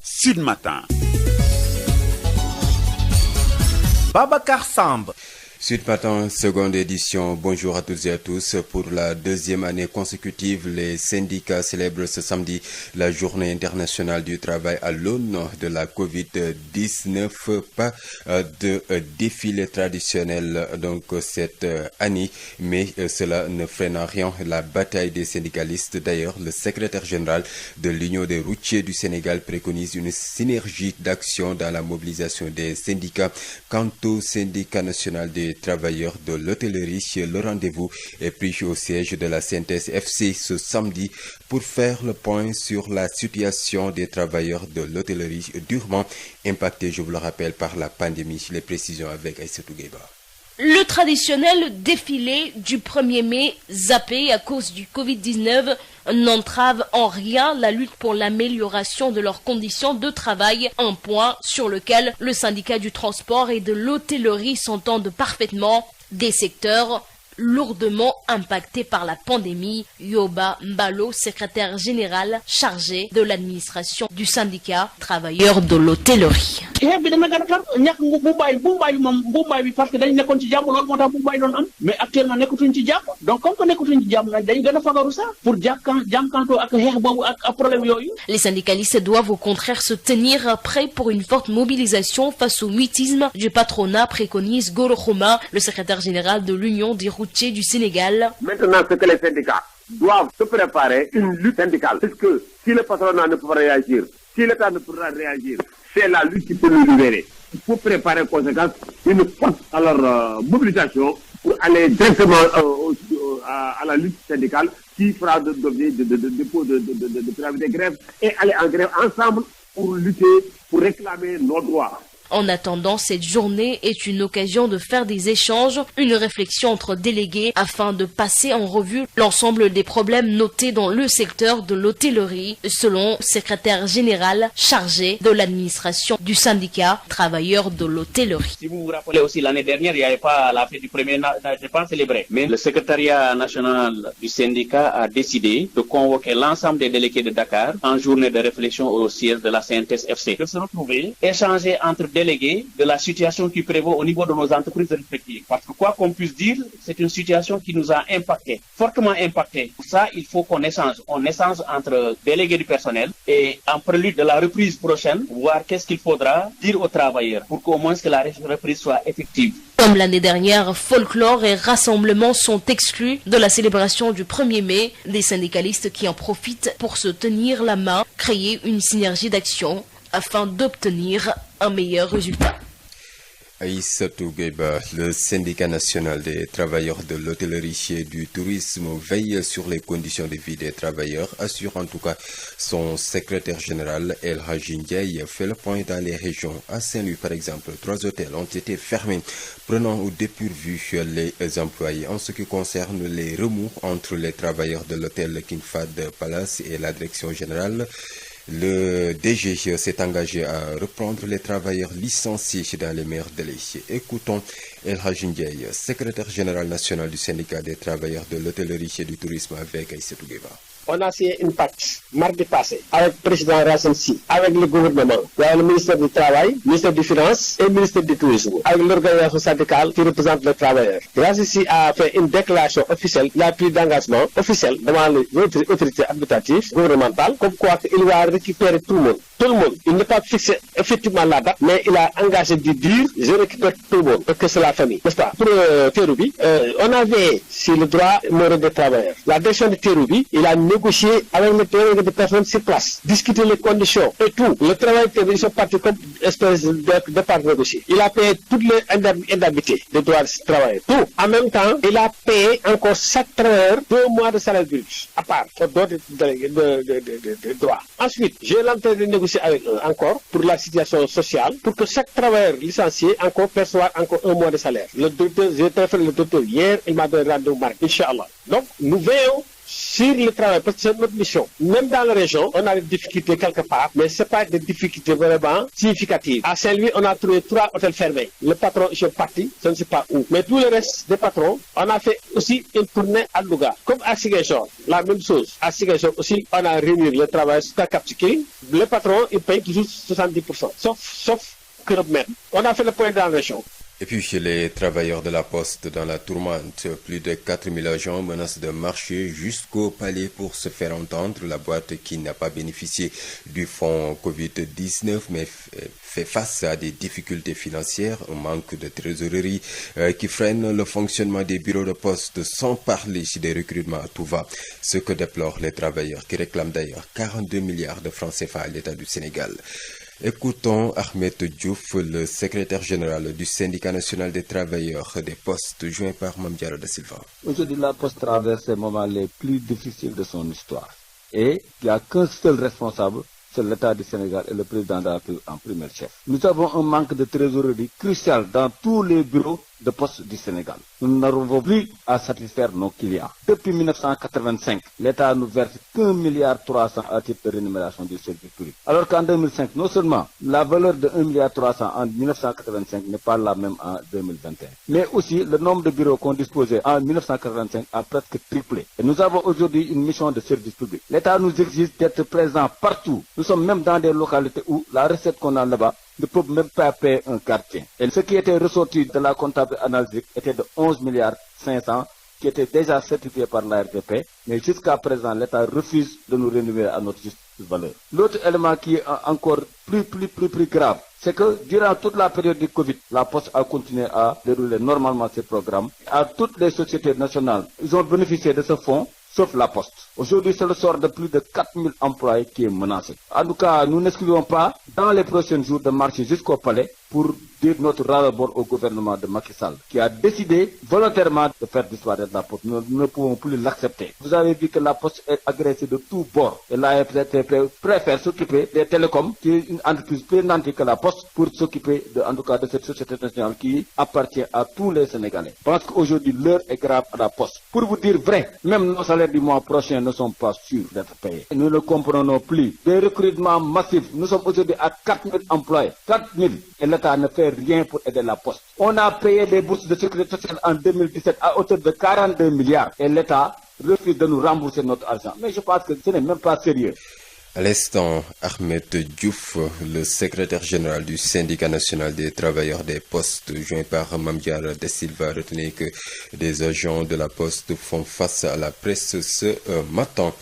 Sud Matin. Babacar Samb. Sud Matin, seconde édition. Bonjour à toutes et à tous. Pour la deuxième année consécutive, les syndicats célèbrent ce samedi la journée internationale du travail à l'aune de la Covid-19. Pas de défilé traditionnel donc cette année, mais cela ne freine en rien la bataille des syndicalistes. D'ailleurs, le secrétaire général de l'Union des routiers du Sénégal préconise une synergie d'action dans la mobilisation des syndicats. Quant au syndicat national des travailleurs de l'hôtellerie, le rendez-vous est pris au siège de la CNTS FC ce samedi pour faire le point sur la situation des travailleurs de l'hôtellerie durement impactés, je vous le rappelle, par la pandémie. Les précisions avec Aïssatou Gueba. Le traditionnel défilé du 1er mai, zappé à cause du Covid-19, n'entrave en rien la lutte pour l'amélioration de leurs conditions de travail, un point sur lequel le syndicat du transport et de l'hôtellerie s'entendent parfaitement, des secteurs lourdement impactés par la pandémie. Yoba Mbalo, secrétaire général chargé de l'administration du syndicat travailleurs de l'hôtellerie. Parce que dañ nekkoon ci jàmm loolu moo tax bu bay doon am mais actuellement nekkatuñ ci jàmm donc comme que nekkatuñ ci jàmm nag dañ gën a fagaru sax pour jànkantoo ak xeex boobu ak problème yooyu. Les syndicalistes doivent au contraire se tenir prêts pour une forte mobilisation face au mutisme du patronat, préconise Goro Khouma, le secrétaire général de l'Union des routiers du Sénégal. Maintenant, ce que les syndicats doivent se préparer une lutte syndicale. Parce que si le patronat ne peut pas réagir, si l'État ne pourra réagir, c'est la lutte qui peut nous libérer. Il faut préparer en conséquence une forte mobilisation pour aller directement à la lutte syndicale qui fera de dépôt de préavis de grève et aller en grève ensemble pour lutter, pour réclamer nos droits. En attendant, cette journée est une occasion de faire des échanges, une réflexion entre délégués afin de passer en revue l'ensemble des problèmes notés dans le secteur de l'hôtellerie, selon le secrétaire général chargé de l'administration du syndicat travailleurs de l'hôtellerie. Si vous vous rappelez aussi, l'année dernière, il n'y avait pas la fête du 1er mai, n'était pas célébré. Mais le secrétariat national du syndicat a décidé de convoquer l'ensemble des délégués de Dakar en journée de réflexion au siège de la CNTS FC. De se retrouver, échanger entre délégués de la situation qui prévaut au niveau de nos entreprises respectives. Parce que quoi qu'on puisse dire, c'est une situation qui nous a impacté, fortement impacté. Pour ça, il faut qu'on échange. On échange entre délégués du personnel et en prélude de la reprise prochaine, voir qu'est-ce qu'il faudra dire aux travailleurs pour qu'au moins que la reprise soit effective. Comme l'année dernière, folklore et rassemblement sont exclus de la célébration du 1er mai. Des syndicalistes qui en profitent pour se tenir la main, créer une synergie d'action afin d'obtenir un meilleur résultat. Aïssatou Gueba, le syndicat national des travailleurs de l'hôtellerie et du tourisme veille sur les conditions de vie des travailleurs, assure en tout cas son secrétaire général El Hadji Ndiaye fait le point dans les régions. À Saint-Louis par exemple, 3 hôtels ont été fermés, prenant au dépourvu les employés. En ce qui concerne les remous entre les travailleurs de l'hôtel King Fahd Palace et la direction générale, le DG s'est engagé à reprendre les travailleurs licenciés dans les meilleurs délais. Écoutons El Hadji Ndiaye, secrétaire général national du syndicat des travailleurs de l'hôtellerie et du tourisme avec Aïssatou Gueba. On a signé une pacte mardi passé avec le président Racine Sy, avec le gouvernement, avec le ministère du Travail, le ministère des Finances et le ministère du Tourisme, avec l'organisation syndicale qui représente les travailleurs. Racine Sy a fait une déclaration officielle, il a pris d'engagement officiel devant les autorités administratives, gouvernementales, comme quoi il va récupérer tout le monde. Tout le monde. Il n'est pas fixé effectivement la date, mais il a engagé de dire je récupère tout le monde, parce que c'est la famille. N'est-ce pas? Pour Terroubi, on avait sur le droit moral des travailleurs. La direction de Terroubi, il a négocié avec les délégués de personnes sur place, discuter les conditions et tout. Le travail ils sont partis comme espèce de part négocié. Il a payé toutes les indemnités de droits de travail. Tout. En même temps, il a payé encore chaque travailleur 2 mois de salaire brut, à part, pour d'autres de droits. Ensuite, j'ai l'entrée de négocier avec eux encore pour la situation sociale, pour que chaque travailleur licencié encore perçoive encore 1 mois de salaire. Le docteur, j'ai téléphone le docteur hier, il m'a donné rendez-vous mardi, Inch'Allah. Donc, nous veillons sur le travail, parce que c'est notre mission. Même dans la région, on a des difficultés quelque part, mais ce n'est pas des difficultés vraiment significatives. À Saint-Louis, on a trouvé 3 hôtels fermés. Le patron est parti, je ne sais pas où. Mais tout le reste des patrons, on a fait aussi une tournée à Louga. Comme à Ziguinchor, la même chose. À Ziguinchor aussi, on a réuni le travail sur la Cap Skirring. Le patron, il paye toujours 70%, sauf Kërëb Mer. On a fait le point dans la région. Et puis chez les travailleurs de la Poste dans la tourmente, plus de 4000 agents menacent de marcher jusqu'au palais pour se faire entendre. La boîte qui n'a pas bénéficié du fonds Covid-19 mais fait face à des difficultés financières, un manque de trésorerie qui freine le fonctionnement des bureaux de poste, sans parler des recrutements à tout va. Ce que déplorent les travailleurs qui réclament d'ailleurs 42 milliards de francs CFA à l'État du Sénégal. Écoutons Ahmed Diouf, le secrétaire général du syndicat national des travailleurs des postes, joint par Mame Diarra Da Silva. Aujourd'hui, la Poste traverse les moments les plus difficiles de son histoire. Et il n'y a qu'un seul responsable, c'est l'État du Sénégal et le président de la République en premier chef. Nous avons un manque de trésorerie crucial dans tous les bureaux de poste du Sénégal. Nous n'arrivons plus à satisfaire nos clients. Depuis 1985, l'État nous verse qu'1,3 milliard à titre de rémunération du service public. Alors qu'en 2005, non seulement la valeur de 1,3 milliard en 1985 n'est pas la même en 2021, mais aussi le nombre de bureaux qu'on disposait en 1985 a presque triplé. Et nous avons aujourd'hui une mission de service public. L'État nous exige d'être présent partout. Nous sommes même dans des localités où la recette qu'on a là-bas ne peuvent même pas payer un quartier. Et ce qui était ressorti de la comptable analytique était de 11,5 milliards qui était déjà certifié par l'ARTP, mais jusqu'à présent, l'État refuse de nous rémunérer à notre juste valeur. L'autre élément qui est encore plus grave, c'est que durant toute la période du Covid, la Poste a continué à dérouler normalement ses programmes. À toutes les sociétés nationales, ils ont bénéficié de ce fonds, sauf la Poste. Aujourd'hui, c'est le sort de plus de 4000 employés qui est menacé. En tout cas, nous n'excluons pas, dans les prochains jours, de marcher jusqu'au palais pour dire notre ras-le-bol au gouvernement de Macky Sall, qui a décidé volontairement de faire disparaître la Poste. Nous ne pouvons plus l'accepter. Vous avez vu que la Poste est agressée de tous bords. Et la RTP préfère s'occuper des télécoms, qui est une entreprise plus nantie que la Poste, pour s'occuper en tout cas de cette société nationale qui appartient à tous les Sénégalais. Je pense qu'aujourd'hui, l'heure est grave à la Poste. Pour vous dire vrai, même nos salaires du mois prochain ne sont pas sûrs d'être payés. Nous ne comprenons plus. Des recrutements massifs. Nous sommes aujourd'hui à 4000 employés. 4000. Et l'État ne fait rien pour aider la Poste. On a payé des bourses de sécurité sociale en 2017 à hauteur de 42 milliards. Et l'État refuse de nous rembourser notre argent. Mais je pense que ce n'est même pas sérieux. À l'instant, Ahmed Diouf, le secrétaire général du syndicat national des travailleurs des postes, joint par Mame Diarra Da Silva, retenait que des agents de la Poste font face à la presse ce matin.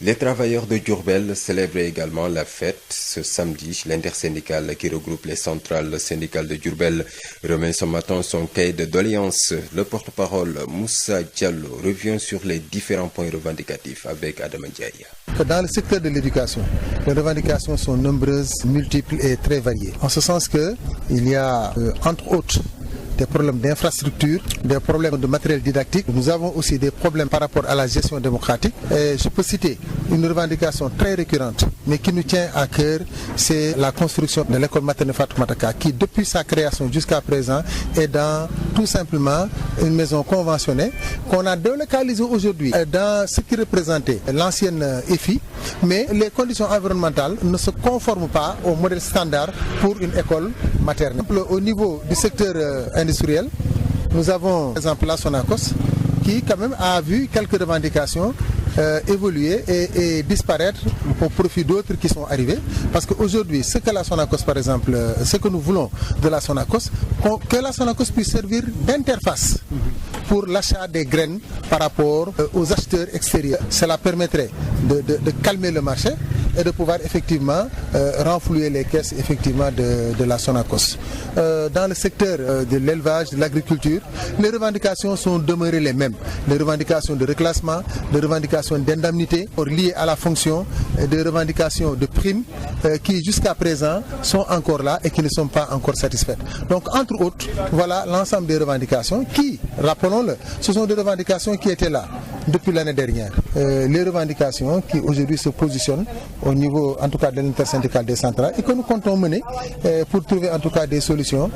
Les travailleurs de Diourbel célèbrent également la fête ce samedi. L'intersyndicale qui regroupe les centrales syndicales de Diourbel remet ce matin son cahier de doléances. Le porte-parole Moussa Diallo revient sur les différents points revendicatifs avec Adama Ndiaye. Dans le secteur de l'éducation, les revendications sont nombreuses, multiples et très variées. En ce sens qu'il y a, entre autres, des problèmes d'infrastructure, des problèmes de matériel didactique. Nous avons aussi des problèmes par rapport à la gestion démocratique. Et je peux citer une revendication très récurrente, mais qui nous tient à cœur, c'est la construction de l'école maternelle Fatoumata Ka, qui depuis sa création jusqu'à présent est dans tout simplement une maison conventionnée qu'on a délocalisée aujourd'hui dans ce qui représentait l'ancienne EFI, mais les conditions environnementales ne se conforment pas au modèle standard pour une école maternelle. Au niveau du secteur industriel, nous avons par exemple la Sonacos qui quand même a vu quelques revendications évoluer et disparaître au profit d'autres qui sont arrivés. Parce qu'aujourd'hui, ce que la Sonacos, par exemple, ce que nous voulons de la Sonacos, que la Sonacos puisse servir d'interface pour l'achat des graines par rapport aux acheteurs extérieurs. Cela permettrait de calmer le marché et de pouvoir effectivement renflouer les caisses effectivement de la Sonacos. Dans le secteur de l'élevage, de l'agriculture, les revendications sont demeurées les mêmes. Les revendications de reclassement, de revendications d'indemnité liées à la fonction, des revendications de primes qui jusqu'à présent sont encore là et qui ne sont pas encore satisfaites. Donc entre autres, voilà l'ensemble des revendications qui, rappelons-le, ce sont des revendications qui étaient là depuis l'année dernière. Les revendications qui aujourd'hui se positionnent au niveau en tout cas de l'intersyndicale des centrales et que nous comptons mener pour trouver en tout cas des solutions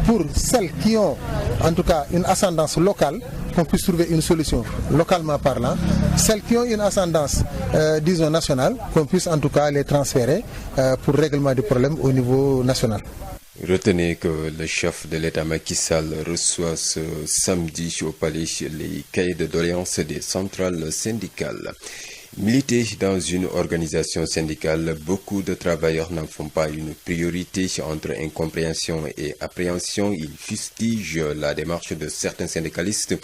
pour celles qui ont en tout cas une ascendance locale qu'on puisse trouver une solution localement parlant. Celles qui ont une ascendance, disons, nationale, qu'on puisse en tout cas les transférer pour règlement du problème au niveau national. Retenez que le chef de l'État Macky Sall reçoit ce samedi au Palais les cahiers de doléances des centrales syndicales. Militer dans une organisation syndicale, beaucoup de travailleurs n'en font pas une priorité. Entre incompréhension et appréhension, ils fustigent la démarche de certains syndicalistes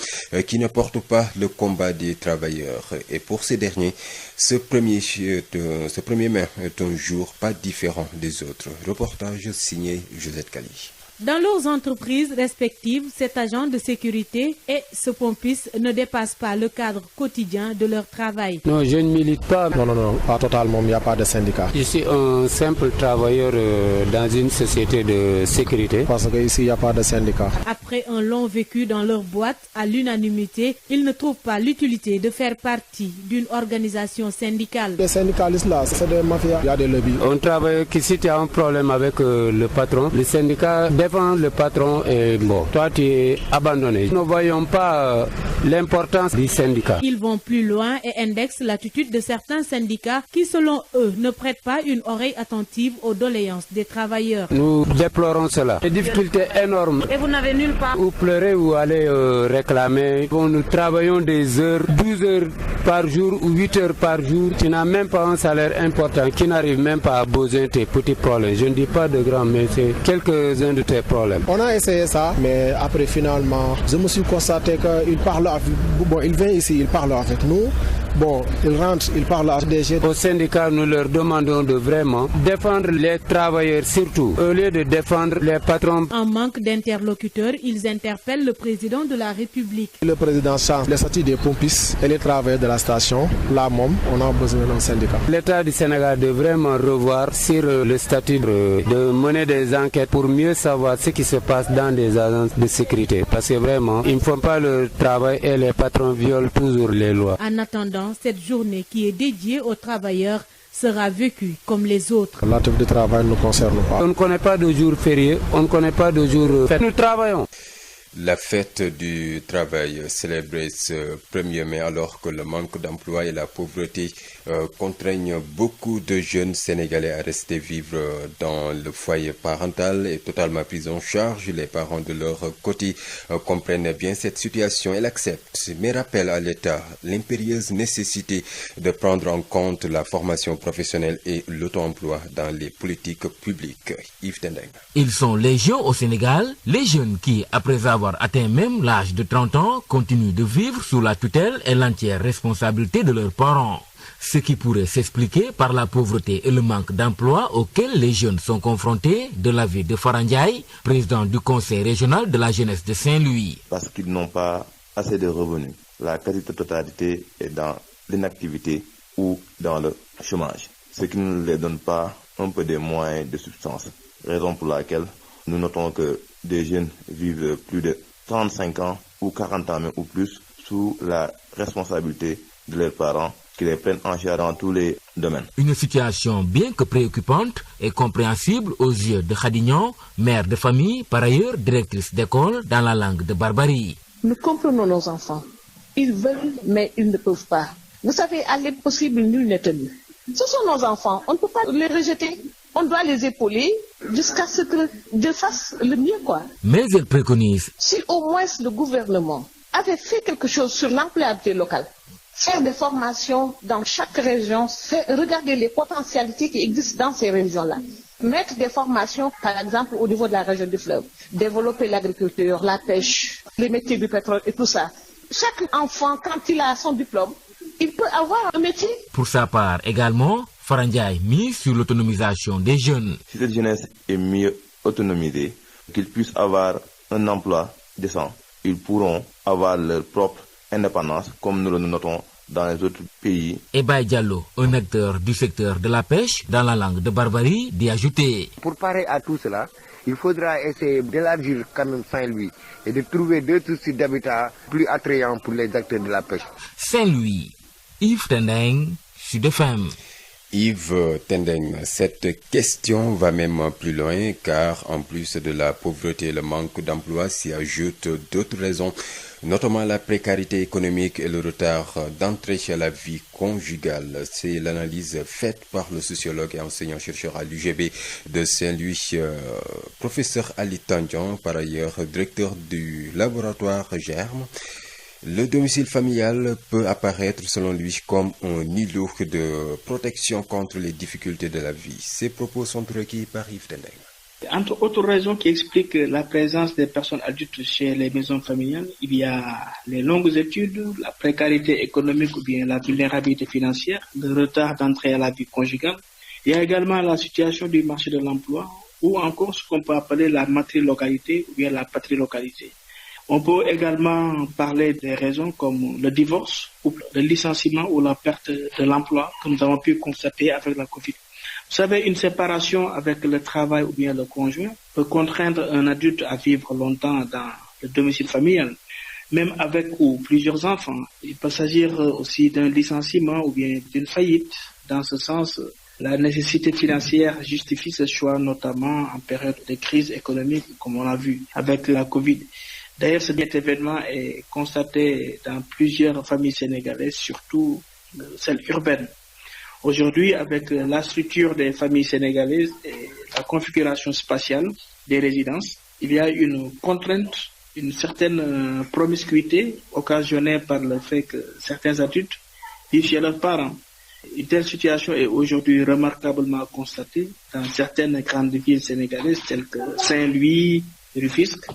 qui ne portent pas le combat des travailleurs. Et pour ces derniers, ce 1er mai est un jour pas différent des autres. Reportage signé Josette Kali. Dans leurs entreprises respectives, cet agent de sécurité et ce pompiste ne dépassent pas le cadre quotidien de leur travail. Non, je ne milite pas. Non, pas totalement, il n'y a pas de syndicat. Je suis un simple travailleur dans une société de sécurité. Parce qu'ici, il n'y a pas de syndicat. Après un long vécu dans leur boîte, à l'unanimité, ils ne trouvent pas l'utilité de faire partie d'une organisation syndicale. Les syndicalistes là, c'est des mafias, il y a des lobbies. On travaille qu'ici, tu as un problème avec le patron. Le syndicat défend le patron et bon, toi tu es abandonné. Nous ne voyons pas l'importance du syndicat. Ils vont plus loin et indexent l'attitude de certains syndicats qui, selon eux, ne prêtent pas une oreille attentive aux doléances des travailleurs. Nous déplorons cela. Des difficultés énormes. Et vous n'avez nulle part où pleurer ou aller réclamer. Bon, nous travaillons des heures, 12 heures par jour ou 8 heures par jour. Tu n'as même pas un salaire important qui n'arrive même pas à poser tes petits problèmes. Je ne dis pas de grands, mais c'est quelques-uns de tes problèmes. On a essayé ça, mais après finalement, je me suis constaté qu'il parle avec... Bon, il vient ici, il parle avec nous. Bon, il rentre, il parle à des jeunes. Au syndicat, nous leur demandons de vraiment défendre les travailleurs surtout, au lieu de défendre les patrons. En manque d'interlocuteurs, ils interpellent le président de la République. Le président change les statuts des pompistes et les travailleurs de la station. Là, on a besoin d'un syndicat. L'État du Sénégal doit vraiment revoir sur le statut de mener des enquêtes pour mieux savoir ce qui se passe dans des agences de sécurité. Parce que vraiment, ils ne font pas le travail et les patrons violent toujours les lois. En attendant, cette journée qui est dédiée aux travailleurs sera vécue comme les autres. L'activité de travail ne nous concerne pas. On ne connaît pas de jour férié, on ne connaît pas de jour fête. Nous travaillons. La fête du travail célébrée ce 1er mai alors que le manque d'emploi et la pauvreté contraignent beaucoup de jeunes Sénégalais à rester vivre dans le foyer parental est totalement pris en charge. Les parents de leur côté comprennent bien cette situation et l'acceptent, mais rappellent à l'État l'impérieuse nécessité de prendre en compte la formation professionnelle et l'auto-emploi dans les politiques publiques. Yves Tendeng. Ils sont légion au Sénégal, les jeunes qui, après avoir atteint même l'âge de 30 ans, continuent de vivre sous la tutelle et l'entière responsabilité de leurs parents. Ce qui pourrait s'expliquer par la pauvreté et le manque d'emploi auxquels les jeunes sont confrontés, de l'avis de Farandiaï, président du conseil régional de la jeunesse de Saint-Louis. Parce qu'ils n'ont pas assez de revenus. La quasi-totalité est dans l'inactivité ou dans le chômage, ce qui ne les donne pas un peu des moyens de subsistance. Raison pour laquelle nous notons que des jeunes vivent plus de 35 ans ou 40 ans ou plus sous la responsabilité de leurs parents qui les prennent en charge dans tous les domaines. Une situation bien que préoccupante et compréhensible aux yeux de Khadignan, mère de famille, par ailleurs directrice d'école dans la langue de Barbarie. Nous comprenons nos enfants. Ils veulent, mais ils ne peuvent pas. Vous savez, à l'impossible, nul n'est tenu. Ce sont nos enfants, on ne peut pas les rejeter. On doit les épauler jusqu'à ce qu'ils fassent le mieux, quoi. Mais elle préconise. Si au moins le gouvernement avait fait quelque chose sur l'employabilité locale, faire des formations dans chaque région, regarder les potentialités qui existent dans ces régions-là, mettre des formations, par exemple, au niveau de la région du fleuve, développer l'agriculture, la pêche, les métiers du pétrole et tout ça. Chaque enfant, quand il a son diplôme, il peut avoir un métier. Pour sa part également, Farandiaï mise sur l'autonomisation des jeunes. Si cette jeunesse est mieux autonomisée, qu'ils puissent avoir un emploi décent, ils pourront avoir leur propre indépendance, comme nous le notons dans les autres pays. Ebaï Diallo, un acteur du secteur de la pêche dans la langue de Barbarie, dit ajouter. Pour parer à tout cela, il faudra essayer d'élargir quand même Saint-Louis et de trouver d'autres sites d'habitat plus attrayants pour les acteurs de la pêche. Saint-Louis, Yves Tendeng, Sud FM. Yves Tendeng, cette question va même plus loin car en plus de la pauvreté et le manque d'emploi s'y ajoutent d'autres raisons, notamment la précarité économique et le retard d'entrée à la vie conjugale. C'est l'analyse faite par le sociologue et enseignant-chercheur à l'UGB de Saint-Louis, professeur Ali Tandian, par ailleurs directeur du laboratoire Germe. Le domicile familial peut apparaître selon lui comme un îlot de protection contre les difficultés de la vie. Ces propos sont recueillis par Yves Tendeng. Entre autres raisons qui expliquent la présence des personnes adultes chez les maisons familiales, il y a les longues études, la précarité économique ou bien la vulnérabilité financière, le retard d'entrée à la vie conjugale. Il y a également la situation du marché de l'emploi ou encore ce qu'on peut appeler la matrilocalité ou bien la patrilocalité. On peut également parler des raisons comme le divorce, ou le licenciement ou la perte de l'emploi que nous avons pu constater avec la Covid. Vous savez, une séparation avec le travail ou bien le conjoint peut contraindre un adulte à vivre longtemps dans le domicile familial, même avec ou plusieurs enfants. Il peut s'agir aussi d'un licenciement ou bien d'une faillite. Dans ce sens, la nécessité financière justifie ce choix, notamment en période de crise économique, comme on l'a vu avec la Covid. D'ailleurs, cet événement est constaté dans plusieurs familles sénégalaises, surtout celles urbaines. Aujourd'hui, avec la structure des familles sénégalaises et la configuration spatiale des résidences, il y a une contrainte, une certaine promiscuité occasionnée par le fait que certains adultes vivent chez leurs parents. Une telle situation est aujourd'hui remarquablement constatée dans certaines grandes villes sénégalaises telles que Saint-Louis, Rufisque,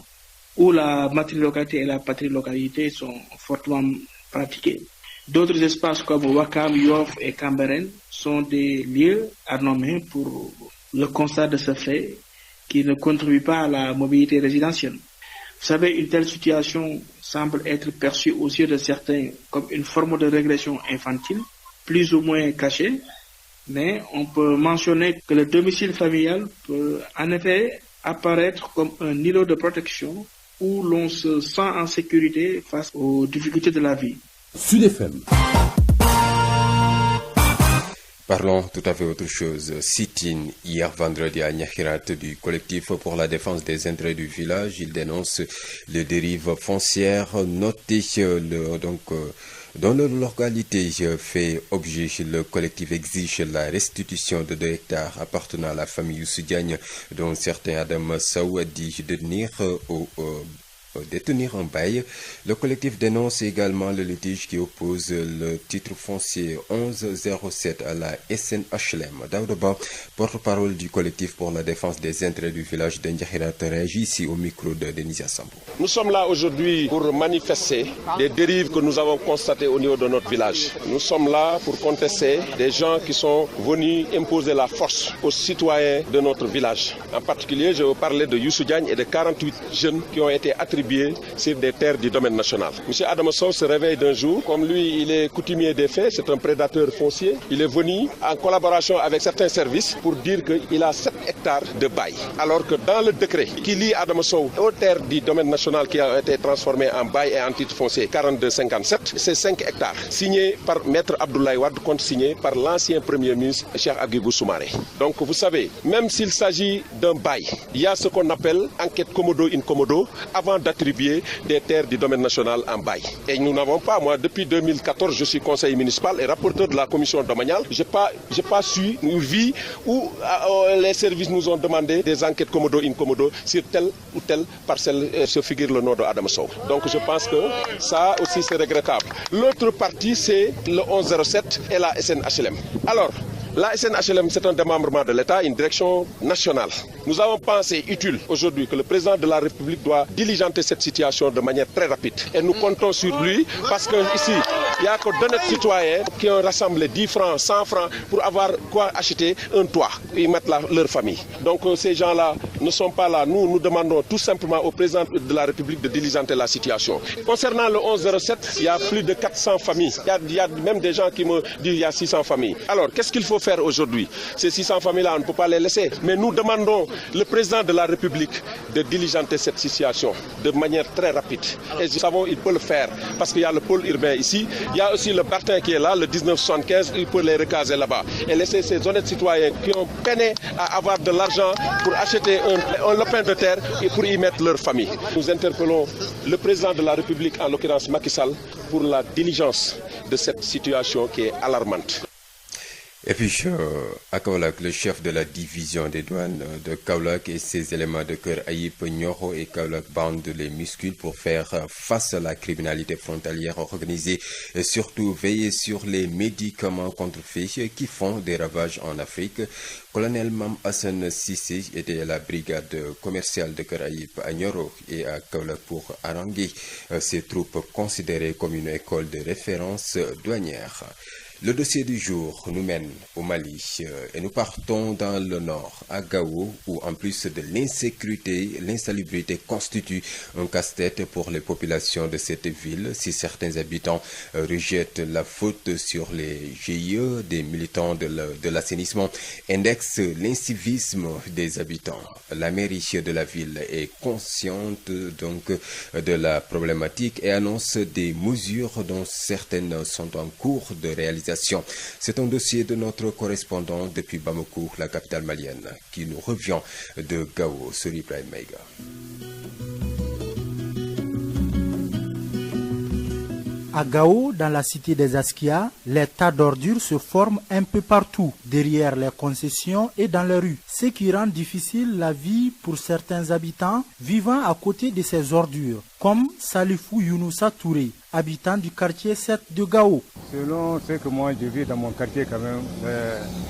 où la matrilocalité et la patrilocalité sont fortement pratiquées. D'autres espaces comme Ouakam, Yoff et Cambérène sont des lieux à nommer pour le constat de ce fait qui ne contribue pas à la mobilité résidentielle. Vous savez, une telle situation semble être perçue aux yeux de certains comme une forme de régression infantile, plus ou moins cachée, mais on peut mentionner que le domicile familial peut en effet apparaître comme un îlot de protection où l'on se sent en sécurité face aux difficultés de la vie. Sud FM. Parlons tout à fait autre chose. Sit-in hier vendredi à Niakhirat du collectif pour la défense des intérêts du village. Il dénonce les dérives foncières notées dans leur localité fait objet. Le collectif exige la restitution de 2 hectares appartenant à la famille Youssou Diagne, dont certains Adam Sow a dit détenir un bail. Le collectif dénonce également le litige qui oppose le titre foncier 1107 à la SNHLM. Daouda, porte-parole du collectif pour la défense des intérêts du village de Ndiakhirat, réagit ici au micro de Denisia Sambou. Nous sommes là aujourd'hui pour manifester des dérives que nous avons constatées au niveau de notre village. Nous sommes là pour contester des gens qui sont venus imposer la force aux citoyens de notre village. En particulier, je veux parler de Youssou Diagne et de 48 jeunes qui ont été attribués sur des terres du domaine national. M. Adam Sow se réveille d'un jour. Comme lui, il est coutumier des faits, c'est un prédateur foncier. Il est venu en collaboration avec certains services pour dire qu'il a 7 hectares de bail. Alors que dans le décret qui lie Adam Sow aux terres du domaine national qui a été transformé en bail et en titre foncier 4257, c'est 5 hectares. Signé par Maître Abdoulaye Wade, signé par l'ancien Premier ministre Cheikh Agibou Soumaré. Donc vous savez, même s'il s'agit d'un bail, il y a ce qu'on appelle enquête commodo in commodo avant d'attribuer des terres du domaine national en bail. Et nous n'avons pas, moi depuis 2014 je suis conseiller municipal et rapporteur de la commission domaniale, je n'ai pas su ou vu où les services nous ont demandé des enquêtes commodo in commodo sur telle ou telle parcelle se figure le nom de Adam Sow. Donc je pense que ça aussi c'est regrettable. L'autre partie c'est le 1107 et la SNHLM. Alors, la SNHLM, c'est un démembrement de l'État, une direction nationale. Nous avons pensé utile aujourd'hui que le président de la République doit diligenter cette situation de manière très rapide. Et nous comptons sur lui parce qu'ici, il n'y a que d'honnêtes citoyens qui ont rassemblé 10 francs, 100 francs pour avoir quoi acheter un toit et mettre leur famille. Donc ces gens-là ne sont pas là. Nous demandons tout simplement au président de la République de diligenter la situation. Concernant le 1107, il y a plus de 400 familles. Il y a même des gens qui me disent qu'il y a 600 familles. Alors, qu'est-ce qu'il faut faire aujourd'hui? Ces 600 familles-là, on ne peut pas les laisser. Mais nous demandons le président de la République de diligenter cette situation de manière très rapide. Et nous savons qu'il peut le faire parce qu'il y a le pôle urbain ici Il y a aussi le Bartin qui est là, le 1975, il peut les recaser là-bas. Et laisser ces honnêtes citoyens qui ont peiné à avoir de l'argent pour acheter un lopin de terre et pour y mettre leur famille. Nous interpellons le président de la République, en l'occurrence Macky Sall, pour la diligence de cette situation qui est alarmante. Et puis à Kaolack, le chef de la division des douanes de Kaolack et ses éléments de Keur Ayib, Nioro et Kaolack bandent les muscles pour faire face à la criminalité frontalière organisée et surtout veiller sur les médicaments contrefaits qui font des ravages en Afrique. Colonel Mam Hassan Sissé était à la brigade commerciale de Keur Ayib à Nioro et à Kaolack pour haranguer ces troupes considérées comme une école de référence douanière. Le dossier du jour nous mène au Mali et nous partons dans le nord, à Gao, où en plus de l'insécurité, l'insalubrité constitue un casse-tête pour les populations de cette ville. Si certains habitants rejettent la faute sur les GIE, des militants de l'assainissement indexent l'incivisme des habitants. La mairie de la ville est consciente donc de la problématique et annonce des mesures dont certaines sont en cours de réalisation. C'est un dossier de notre correspondant depuis Bamako, la capitale malienne, qui nous revient de Gao sur Ibrahim Maïga. À Gao, dans la cité des Askia, les tas d'ordures se forment un peu partout, derrière les concessions et dans les rues, ce qui rend difficile la vie pour certains habitants vivant à côté de ces ordures, comme Salifou Younoussa Touré, habitant du quartier 7 de Gao. Selon ce que moi je vis dans mon quartier quand même,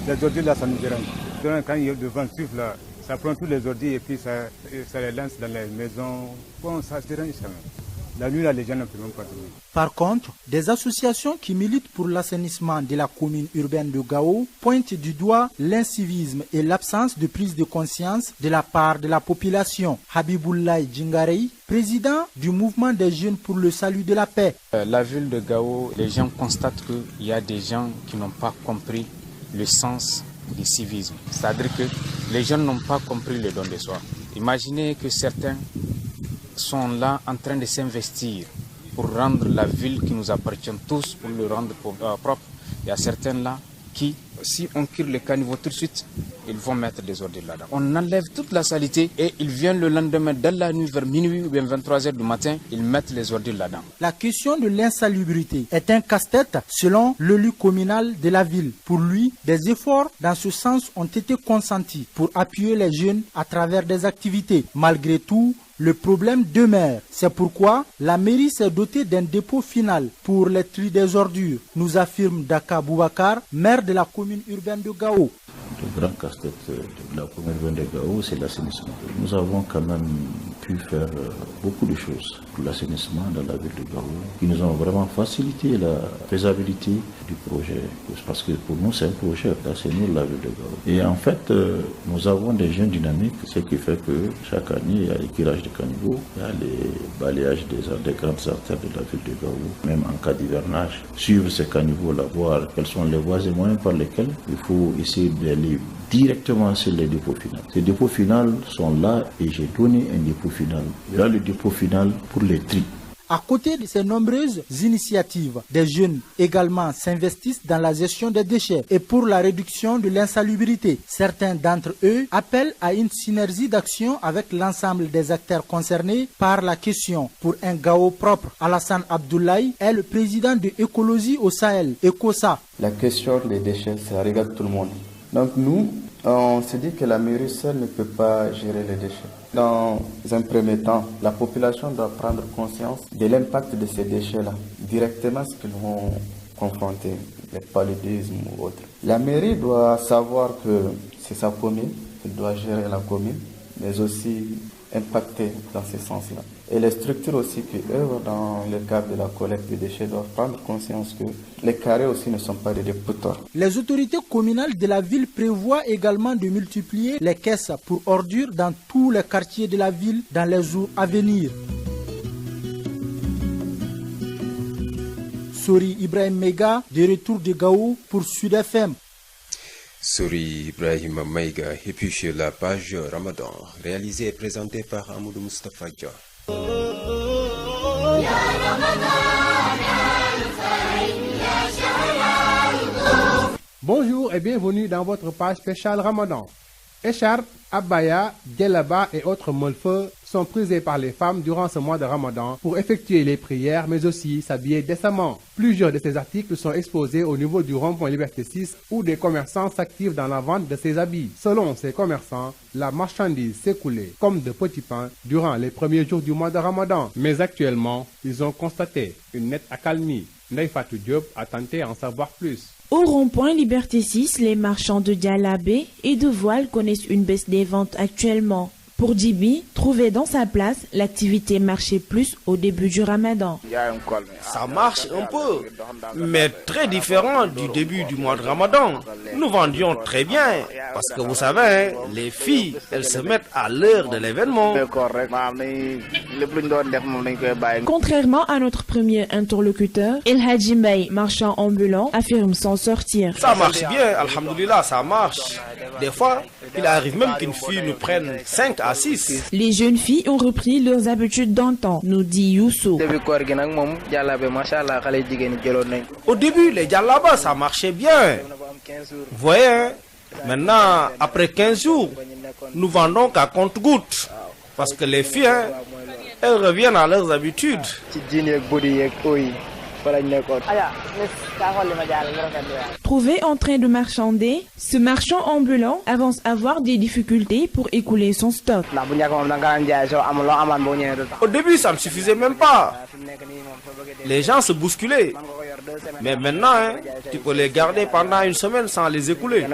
les ordures là ça nous dérange. Quand il y a le vent souffle là, ça prend tous les ordures et puis ça les lance dans les maisons. Bon, ça se dérange quand même. La nuit, là, les gens ne peuvent même pas dormir. Par contre, des associations qui militent pour l'assainissement de la commune urbaine de Gao pointent du doigt l'incivisme et l'absence de prise de conscience de la part de la population. Habiboulaye Djingarei, président du mouvement des jeunes pour le salut de la paix. La ville de Gao, les gens constatent qu'il y a des gens qui n'ont pas compris le sens du civisme. C'est-à-dire que les jeunes n'ont pas compris le don de soi. Imaginez que certains sont là en train de s'investir pour rendre la ville qui nous appartient tous, pour le rendre propre. Il y a certains là qui, si on cure le caniveau tout de suite, ils vont mettre des ordures là-dedans. On enlève toute la saleté et ils viennent le lendemain, dans la nuit, vers minuit ou bien 23h du matin, ils mettent les ordures là-dedans. La question de l'insalubrité est un casse-tête selon l'élu communal de la ville. Pour lui, des efforts dans ce sens ont été consentis pour appuyer les jeunes à travers des activités. Malgré tout, le problème demeure. C'est pourquoi la mairie s'est dotée d'un dépôt final pour les tri des ordures, nous affirme Daka Boubacar, maire de la commune urbaine de Gao. Le grand casse-tête de la commune urbaine de Gao, c'est l'assainissement. Nous avons quand même pu faire beaucoup de choses pour l'assainissement dans la ville de Gao, qui nous ont vraiment facilité la faisabilité du projet. Parce que pour nous, c'est un projet d'assainir la ville de Gao. Et en fait, nous avons des jeunes dynamiques, ce qui fait que chaque année, il y a l'éclairage de caniveaux, il y a les balayages des grandes artères de la ville de Gao, même en cas d'hivernage. Suivre ces caniveaux-là, voir quelles sont les voies et moyens par lesquels il faut essayer d'aller directement sur les dépôts finaux. Ces dépôts finaux sont là et j'ai donné un dépôt final. Il y a le dépôt final pour les tri. À côté de ces nombreuses initiatives, des jeunes également s'investissent dans la gestion des déchets et pour la réduction de l'insalubrité. Certains d'entre eux appellent à une synergie d'action avec l'ensemble des acteurs concernés par la question. Pour un Gao propre, Alassane Abdoulaye est le président de Écologie au Sahel, ECOSA. La question des déchets, ça regarde tout le monde. Donc nous, on se dit que la mairie seule ne peut pas gérer les déchets. Dans un premier temps, la population doit prendre conscience de l'impact de ces déchets-là, directement ce qu'ils vont confronter, les paludismes ou autres. La mairie doit savoir que c'est sa commune, qu'elle doit gérer la commune, mais aussi impacter dans ce sens-là. Et les structures aussi qui œuvrent dans le cadre de la collecte des déchets doivent prendre conscience que les carrés aussi ne sont pas des dépotoirs. Les autorités communales de la ville prévoient également de multiplier les caisses pour ordures dans tous les quartiers de la ville dans les jours à venir. Sori Ibrahim Mega, de retour de Gao pour Sud FM. Sori Ibrahim Maïga et puis sur la page Ramadan, réalisée et présentée par Amadou Mustafa Dia. Bonjour et bienvenue dans votre page spéciale Ramadan. Écharpes, abaya, djellaba et autres molfeux sont prisés par les femmes durant ce mois de Ramadan pour effectuer les prières mais aussi s'habiller décemment. Plusieurs de ces articles sont exposés au niveau du rond-point Liberté 6 où des commerçants s'activent dans la vente de ces habits. Selon ces commerçants, la marchandise s'écoulait comme de petits pains durant les premiers jours du mois de Ramadan. Mais actuellement, ils ont constaté une nette accalmie. Ndeye Fatou Diop a tenté d'en savoir plus. Au rond-point Liberté 6, les marchands de djellabé et de voiles connaissent une baisse des ventes actuellement. Pour Djibi, trouvé dans sa place, l'activité marchait plus au début du Ramadan. Ça marche un peu, mais très différent du début du mois de Ramadan. Nous vendions très bien, parce que vous savez, les filles, elles se mettent à l'heure de l'événement. Contrairement à notre premier interlocuteur, El Hadji Mbaye, marchand ambulant, affirme s'en sortir. Ça marche bien, alhamdoulilah, ça marche. Des fois, il arrive même qu'une fille nous prenne 5 à 6. Les jeunes filles ont repris leurs habitudes d'antan, nous dit Youssou. Au début, les djellabas, ça marchait bien. Vous voyez, hein? Maintenant, après 15 jours, nous vendons qu'à compte-gouttes. Parce que les filles, hein, elles reviennent à leurs habitudes. Trouvé en train de marchander, ce marchand ambulant avance avoir des difficultés pour écouler son stock. Au début, ça ne suffisait même pas. Les gens se bousculaient. Mais maintenant, hein, tu peux les garder pendant une semaine sans les écouler.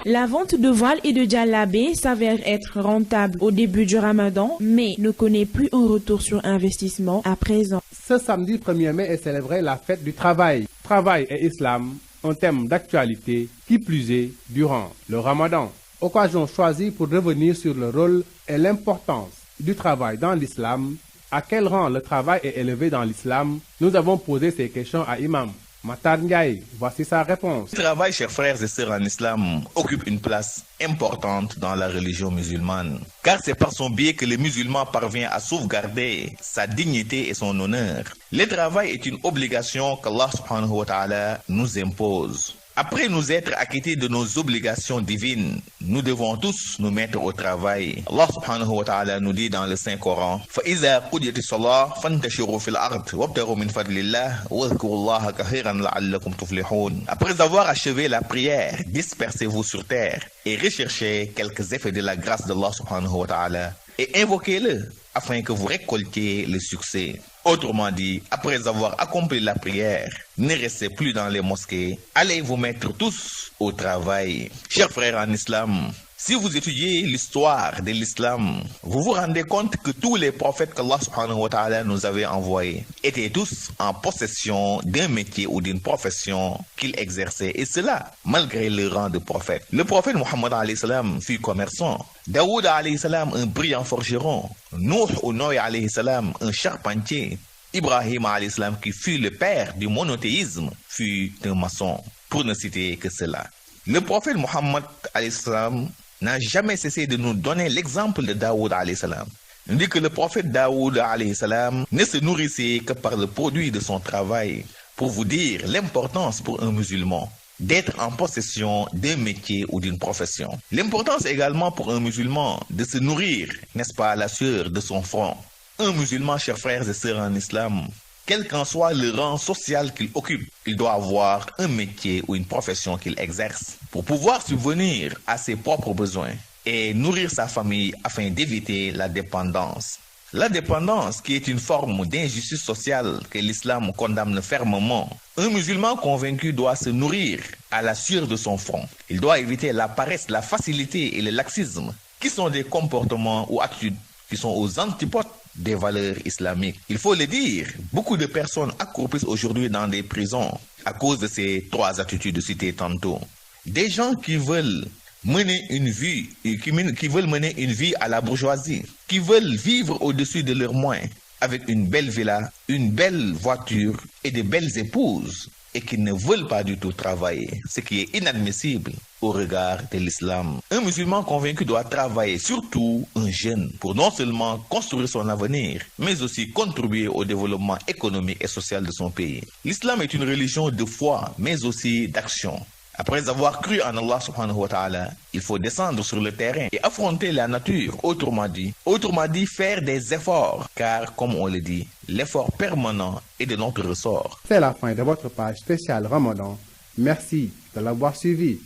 La vente de voiles et de djellabé s'avère être rentable au début du Ramadan, mais ne connaît plus un retour sur investissement à présent. Ce samedi 1er mai est célébrée la fête du travail. Travail et islam, un thème d'actualité qui plus est durant le Ramadan. Occasion choisie pour revenir sur le rôle et l'importance du travail dans l'islam. À quel rang le travail est élevé dans l'islam? Nous avons posé ces questions à Imam Matar Ndiaye. Voici sa réponse. Le travail, chers frères et sœurs en islam, occupe une place importante dans la religion musulmane. Car c'est par son biais que le musulman parvient à sauvegarder sa dignité et son honneur. Le travail est une obligation qu'Allah subhanahu wa ta'ala nous impose. Après nous être acquittés de nos obligations divines, nous devons tous nous mettre au travail. Allah subhanahu wa ta'ala nous dit dans le Saint-Coran, فَإِذَا قُدِيَتِ الصَّلَاةُ فَانْتَشِرُوا فِي الْأَرْضِ وَابْتَغُوا مِنْ فَضْلِ اللَّهِ وَاذْكُرُوا اللَّهَ كَثِيرًا لَعَلَّكُمْ تُفْلِحُونَ. Après avoir achevé la prière, dispersez-vous sur terre et recherchez quelques effets de la grâce d'Allah subhanahu wa ta'ala et invoquez-le afin que vous récoltiez le succès. Autrement dit, après avoir accompli la prière, ne restez plus dans les mosquées, allez vous mettre tous au travail. Chers frères en islam, si vous étudiez l'histoire de l'islam, vous vous rendez compte que tous les prophètes qu'Allah subhanahu wa ta'ala nous avait envoyés étaient tous en possession d'un métier ou d'une profession qu'ils exerçaient. Et cela, malgré le rang de prophète. Le prophète Muhammad alayhi salam fut commerçant. Daoud alayhi salam un brillant forgeron. Nuh ou Noé alayhi salam un charpentier. Ibrahim alayhi salam qui fut le père du monothéisme fut un maçon. Pour ne citer que cela. Le prophète Muhammad alayhi salam n'a jamais cessé de nous donner l'exemple de Daoud alayhi salam. Il dit que le prophète Daoud alayhi salam ne se nourrissait que par le produit de son travail. Pour vous dire l'importance pour un musulman d'être en possession d'un métier ou d'une profession. L'importance également pour un musulman de se nourrir, n'est-ce pas, à la sueur de son front. Un musulman, chers frères et sœurs en islam, quel qu'en soit le rang social qu'il occupe, il doit avoir un métier ou une profession qu'il exerce pour pouvoir subvenir à ses propres besoins et nourrir sa famille afin d'éviter la dépendance. La dépendance qui est une forme d'injustice sociale que l'islam condamne fermement. Un musulman convaincu doit se nourrir à la sueur de son front. Il doit éviter la paresse, la facilité et le laxisme qui sont des comportements ou attitudes qui sont aux antipodes des valeurs islamiques. Il faut le dire, beaucoup de personnes accroupissent aujourd'hui dans des prisons à cause de ces trois attitudes citées tantôt. Des gens qui veulent mener une vie, qui veulent mener une vie à la bourgeoisie, qui veulent vivre au-dessus de leurs moyens, avec une belle villa, une belle voiture et de belles épouses. et qui ne veulent pas du tout travailler, ce qui est inadmissible au regard de l'islam. Un musulman convaincu doit travailler, surtout un jeune, pour non seulement construire son avenir, mais aussi contribuer au développement économique et social de son pays. L'islam est une religion de foi, mais aussi d'action. Après avoir cru en Allah subhanahu wa ta'ala, il faut descendre sur le terrain et affronter la nature, autrement dit faire des efforts, car comme on le dit, l'effort permanent est de notre ressort. C'est la fin de votre page spéciale Ramadan. Merci de l'avoir suivi.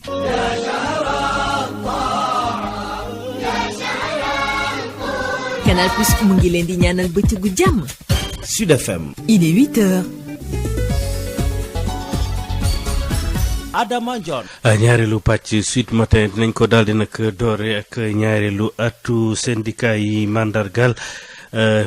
Canal Plus mu ngi leen di ñaanal bëccëgu jàmm. Sud FM. Il est 8h. Adama Ndione. ñaareelu pàcc Sud Matin dinañ ko daal di nag doore ak ñaareelu atu syndicat yi mandargal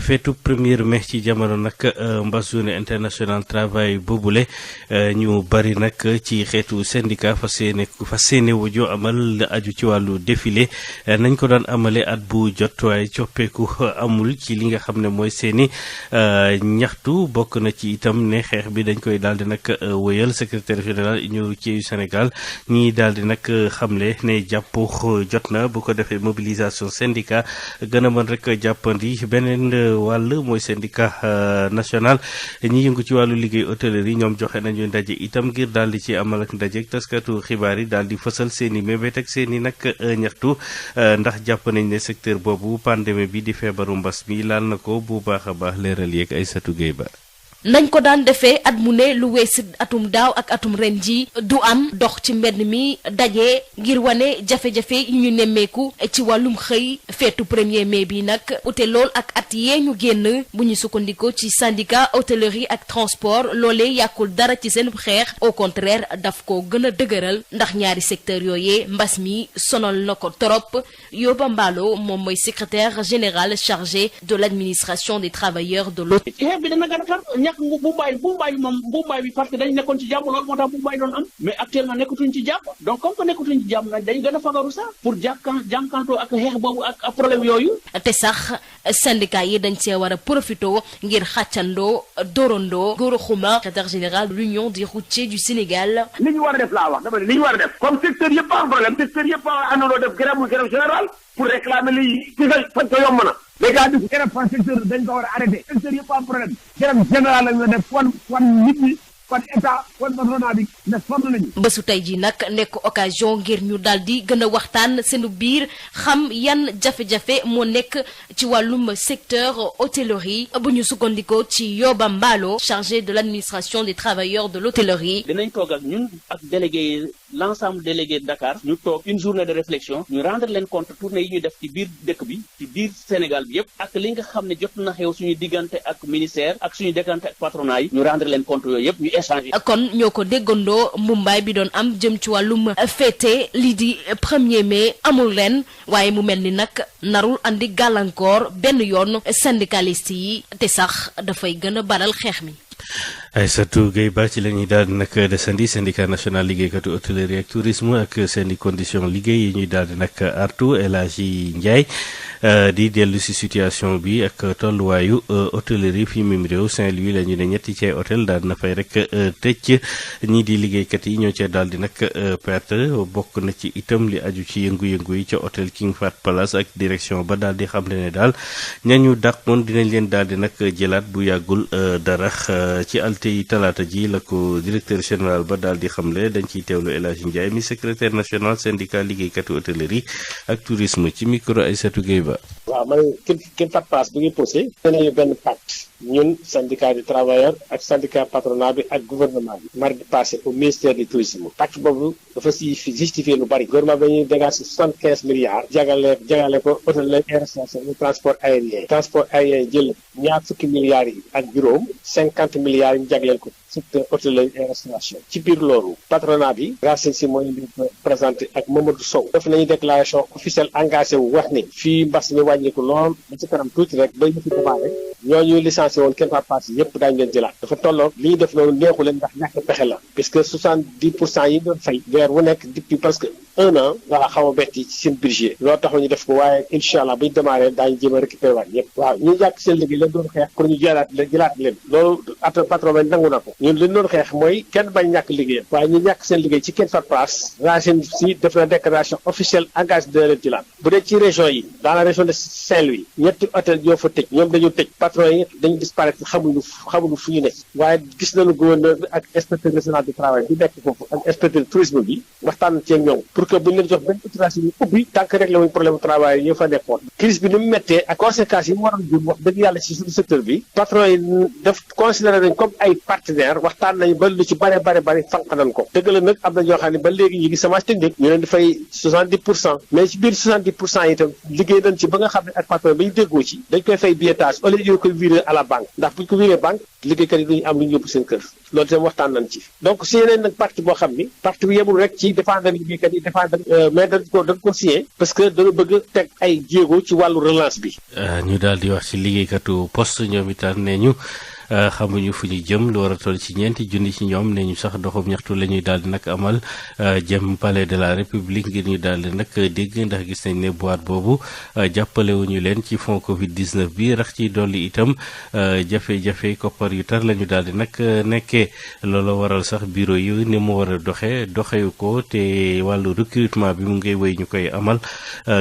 feetu 1er mai ci jamono nag mbas journée internationale travail boobule ñu bari nag ci xeetu syndicat fas yéene wujoo amal aju ci wàllu défilé nañ ko daan amale at bu jot waaye coppeeku amul ci li nga xam ne mooy seeni ñaxtu bokk na ci itam ne xeex bi dañ koy daal di nag wëyal secrétaire général Union routière yu Sénégal ñi daal di nag xamle ne jàpp jot na bu ko defee mobilisation syndicat gën a mën rek jàppandi beneen wàll mooy syndicat national ñi yëngu ci wàllu liggéey hôtellerie ñoom joxe nañu ndaje itam ngir daal di ci amal ak ndaje taskatu xibaar yi daal di fësal seen i mébét ak seen i nag ñaxtu ndax jàpp nañ ne secteur boobu pandémie bi di feebaru mbas mi laal na ko bu baax a baax leeral yeeg Aïssatou Gueye Ba. nañ ko daan defee at mu ne lu wees atum daaw ak atum ren ji du am dox ci mbedd mi daje ngir wane jafe-jafe yi ñu nemmeeku ci wàllum xëy feetu 1er mai bi nag ute lool ak at yee ñu génn bu ñu sukkandikoo ci syndicat hôtellerie ak transport loolee yàkkul dara ci seen xeex au contraire daf ko gën a dëgëral ndax ñaari secteur yooyee mbas mi sonal na ko torop Yoba Mballo moom mooy secrétaire général chargé de l'administration des travailleurs de l'hôtellerie. mbuumbaay bi parce que dañ nekkoon ci jàmm loolu moo tax mbuumbaay doon am mais actuellement nekkatuñ ci jàmm donc comme que nekkatuñ ci jàmm nag dañ gën a fagaru sax pour jànkantoo ak xeex boobu ak problème yooyu. te sax syndicat yi dañ see war a profito ngir xàccandoo dorandoo Gora Khouma secrétaire général de l'Union des routiers du Sénégal. li ñu war a def laa wax dama ne li ñu war a def comme secteur yëpp am problème secteur yëpp àndandoo def grève général pour réclamer lii ci fañ ko yomb na. les gars di grève par secteur dañ ko war a arrêté secteur yëpp am problème grève général lañ la def wan nit ñi wan état wan patronat bi ne sonn nañu. bésu tey ji nag nekk occasion ngir ñu daal di gën a waxtaan seenu biir xam yan jafe-jafe moo nekk ci wàllum secteur hôtellerie bu ñu sukkandikoo ci Yoba Mballo chargé de l'administration des travailleurs de l'hôtellerie. dinañ toog ak ñun ak délégué l'ensemble délégué de Dakar ñu toog une journée de réflexion ñu rendre leen compte tournée yi ñu def ci biir dëkk bi ci biir Sénégal bi yëpp ak li nga xam ne jot na xew suñu diggante ak ministère ak suñu diggante ak patronat yi ñu rendre leen compte yooyu yëpp ñu échanger. kon ñoo ko déggandoo mbumbaay bi doon am jëm ci wàllum féete lii di 1er mai amul ren waaye mu mel ni nag narul andi gàllankoor benn yoon syndicaliste yi te sax dafay gën a baral xeex mi. Aïssatou Gueye Ba ci la ñuy daal di nag desandi syndicat national liggéeykatu hôtellerie ak tourisme ak seeni condition liggéey yi ñuy daal di nag artu El Hadji Ndiaye di dellu si situation bi ak tolluwaayu hôtellerie fi mim réew Saint-Louis la ñu ne ñetti ci hôtel daal na fay rek tëj ñii di liggéeykat yi ñoo cee daal di nag perte bokk na ci itam li aju ci yëngu-yëngu yi ca hôtel King Fahd Palace ak direction ba daal di xamle ne daal ñañu dàqoon dinañ leen daal di nag jëlaat bu yàggul dara ci tey talaata ji la ko directeur général ba daal di xamle dañ ciy teewlu El Hadji Ndiaye mi secrétaire national syndicat liggéeykatu hôtellerie ak tourisme ci micro Aïssatou Gueye Ba. waaw man King Fahd Palace bi ngi posé. dinañu benn pacte ñun syndicat des travailleurs ak syndicat patronat bi ak gouvernement bi. mardi passé au ministère du tourisme. pacte boobu dafa si justifier lu bari. gouvernement bi dañuy dégager 75 milliards. jagale ko hôtellerie et restauration et transport aérien. transport aérien jël ñaar fukki milliards yi ak juróom 50 milliards yi ñu jagleel ko secteur hôtellerie et restauration. ci biir loolu patronat bi Racine Sy mooy li présenté ak Mamadou Sow def nañu déclaration officielle engagé wu wax ni fii mbas mi wàññiku lool ba ci kanam tuuti rek ba ñu fi démarré ñooñu licencié woon kenn par partie yëpp daañu leen jëlaat dafa tolloo li ñu def loolu neexu leen ndax ñàkk pexe la puisque 70% yi doon fay weer wu nekk depuis presque 1 an nga xaw a betti ci seen budget loolu taxu ñu def ko waaye incha allah bu ñu démarré daañu jéem a récupéré waat yëpp waaw ñu jàkk seen liggéey lañ doon xeex pour ñu jëlaat leen loolu patron ba nangu na ko ñun li ñu doon xeex mooy kenn bañ ñàkk liggéeyam waaye ñu ñàkk seen liggéey ci kenn fat place Racine si def na déclaration officielle engagé de leen jëlaat bu dee ci région yi dans la région de Saint-Louis ñetti hôtel ñoo fa tëj ñoom dañu tëj patron yi dañu disparaître xamuñu fu ñu ne waaye gis nañu gouverneur bi ak inspecteur national du travail bi nekk foofu ak inspecteur tourisme bi waxtaan ci ak ñoom pour que buñu leen jox benn autorisation yu ubbi tant que réglé wuñ problème travail yi ñu fa nekkoon crise bi ni mu méttee ak conséquences yi mu waroon jur wax dëgg yàlla ci suñu secteur bi patron yi def considéré nañ comme ay partenaires waxtaan nañ ba lu ci bare fanq nañ ko dëgg la nag am na ñoo xam ne ba léegi ñu ngi chômage technique ñu leen di fay 70% mais ci biir 70% yi itam liggéey nañ ci ba nga xam ne ak patron ba ñu déggoo ci dañ koy fay billetage au lieu ñu koy virer à la banque ndax bu ñu ko viré banque liggéeykat yi duñu am lu ñu yóbbu seen kër loolu itam waxtaan nañ ci donc si yeneen nag parti boo xam ni parti bi yemul rek ci défendre liggéeykat yi défendre mais dañ ko signé parce que dañu bëgg teg ay jéego ci wàllu relance bi. ñu daal di wax ci liggéeykatu poste ñoom itam nee ñu xamuñu fu ñu jëm lu war a toll ci 4 junni ci ñoom nee ñu sax doxum ñaxtu la ñuy daal di nag amal jëm palais de la république ngir ñu daal di nag dégg ndax gis nañ ne boîte boobu jàppalewuñu leen ci fond Covid 19 bi rax ci dolli itam jafe-jafe koppar yu tar la ñu daal di nag nekkee loolu waral sax bureau yi ni mu war a doxewu ko te wàllu recrutement bi mu ngay wéy ñu koy amal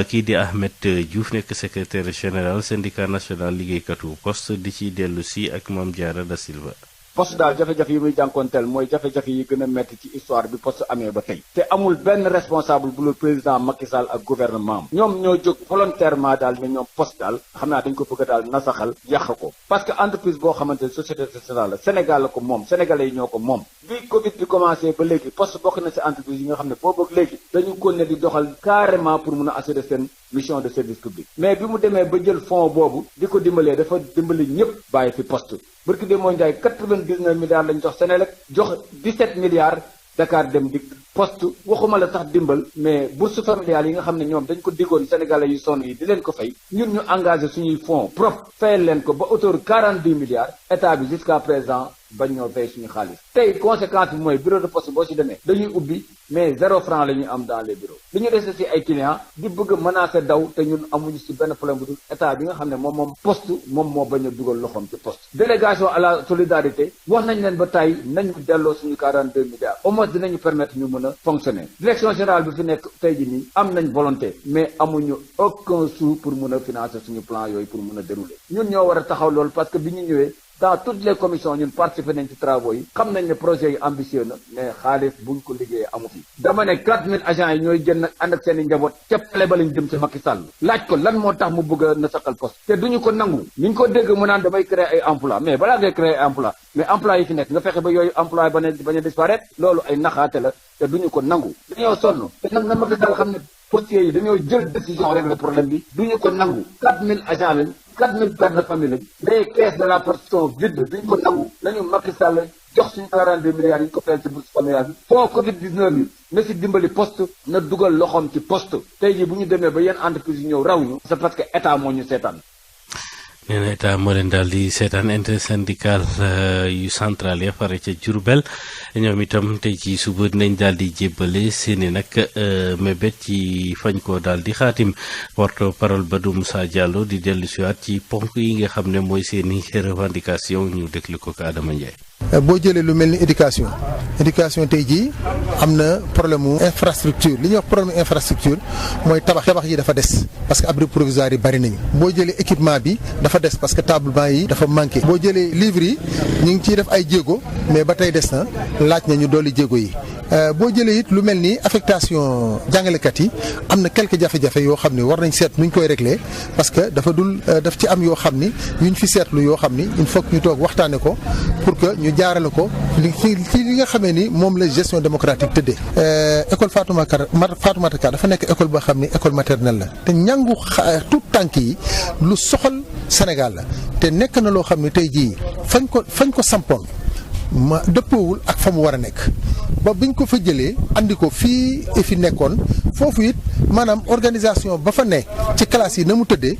kii di Ahmed Diouf nekk secrétaire général syndicat national liggéeykatu poste di ci dellu si ak Mame Diarra Da Silva. poste daal jafe-jafe yi muy jànkoonteel mooy jafe-jafe yi gën a metti ci histoire bi poste amee ba tey te amul benn responsable bu le président Macky Sall ak gouvernement ñoom ñoo jóg volontairement daal ne ñoom poste daal xam naa dañ ko bëgg a daal nasaxal yàq ko parce que entreprise boo xamante ne société nationale la Sénégal la ko moom sénégalais yi ñoo ko moom bi Covid bi commencé ba léegi poste bokk na ci entreprise yi nga xam ne boobu ak léegi dañu ko ne di doxal carrément pour mun a assurer seen mission de service public mais bi mu demee ba jël fonds boobu di ko dimbalee dafa dimbali ñëpp bàyyi fi poste barki de moo njaay 99 milliards lañ jox Sénélec jox 17 milliards Dakar Dem Dikk poste waxuma la sax dimbal mais bourse familiale yi nga xam ne ñoom dañ ko diggoon sénégalais yu sonn yi di leen ko fay ñun ñu engagé suñuy fonds propre fayal leen ko ba autour 42 milliards état bi jusqu'à présent bañ ñoo fay suñu xaalis tey conséquence bi mooy bureau de poste boo ci demee dañuy ubbi mais 0 franc la ñuy am dans les bureaux li ñu dese ci ay clients di bëgg a menacer daw te ñun amuñu ci benn problème bu dul état bi nga xam ne moom poste moom moo bañ a dugal loxoom ci poste délégation à la solidarité wax nañ leen ba tey nañu delloo suñu 42 milliards au moins dinañu permettre ñu mën a fonctionner direction générale bi fi nekk tey ji nii am nañ volonté mais amuñu aucun sou pour mën a financer suñu plan yooyu pour mën a dérouler ñun ñoo war a taxaw loolu parce que bi ñu ñëwee dans toutes les commissions ñun participer nañ ci travaux yi xam nañ ne projet yi ambitieux na mais xaalis buñ ko liggéeyee amu fi dama ne 4000 agents yi ñooy jënd ànd ak seen i njaboot ca pale ba lañ jëm ci Macky Sall laaj ko lan moo tax mu bëgg a nasaqal poste te duñu ko nangu ni ñu ko dégg mu naan damay créer ay emploi mais balaa ngay créer ay emploi mais emploi yi fi nekk nga fexe ba yooyu emploi bañ a disparaître loolu ay naxaate la te duñu ko nangu dañoo sonn te nag na Macky Sall xam ne postiers yi dañoo jël décision régler problème bi duñu ko nangu 4000 agents lañ 4000 pères de famille lañ mais caisse de la poste sont vides duñu ko nangu nañu Macky Sall jox suñu 42 milliards yi ñu ko fayal ci bourse familiale bi fond Covid 19 bi na si dimbali poste na dugal loxoom ci poste tey jii bu ñu demee ba yenn entreprise yi ñëw raw ñu c'est parce que état moo ñu seetaan nee na état moo leen daal di seetaan intersyndical yu central ya fare ca Diourbel ñoom itam tey ci suba nañ daal di jébbale seeni nag mébét ci fañ ko daal di xaatim porte parole ba du Moussa Diallo di dellu siwaat ci ponk yi nga xam ne mooy seeni revendication ñu déglu ko ka Adama Ndiaye. boo jëlee lu mel ni éducation tey jii am na problème mu infrastructure li ñuy wax problème infrastructure mooy tabax yi dafa des parce que abri provisoire yi bari nañu boo jëlee équipement bi dafa des parce que tablement yi dafa manqué boo jëlee livres yi ñu ngi ciy def ay jéego mais ba tey des na laaj na ñu dolli jéego yi boo jëlee it lu mel ni affectation jàngalekat yi am na quelques jafe-jafe yoo xam ni war nañ seet nuñ koy régler parce que daf ci am yoo xam ni yuñ fi seetlu yoo xam ni il faut que ñu toog waxtaane ko pour que ñu jaarale ko li nga xamee ni moom la gestion démocratique tëddee. école Fatoumata Ka dafa nekk école boo xam ni école maternelle la te ñàngu tout tànk yi lu soxal Sénégal la te nekk na loo xam ni tey jii fañ ko sampoon ma dëppoowul ak fa mu war a nekk ba biñ ko fa jëlee andi ko fii fi nekkoon foofu it maanaam organisation ba fa ne ci classe yi na mu tëddee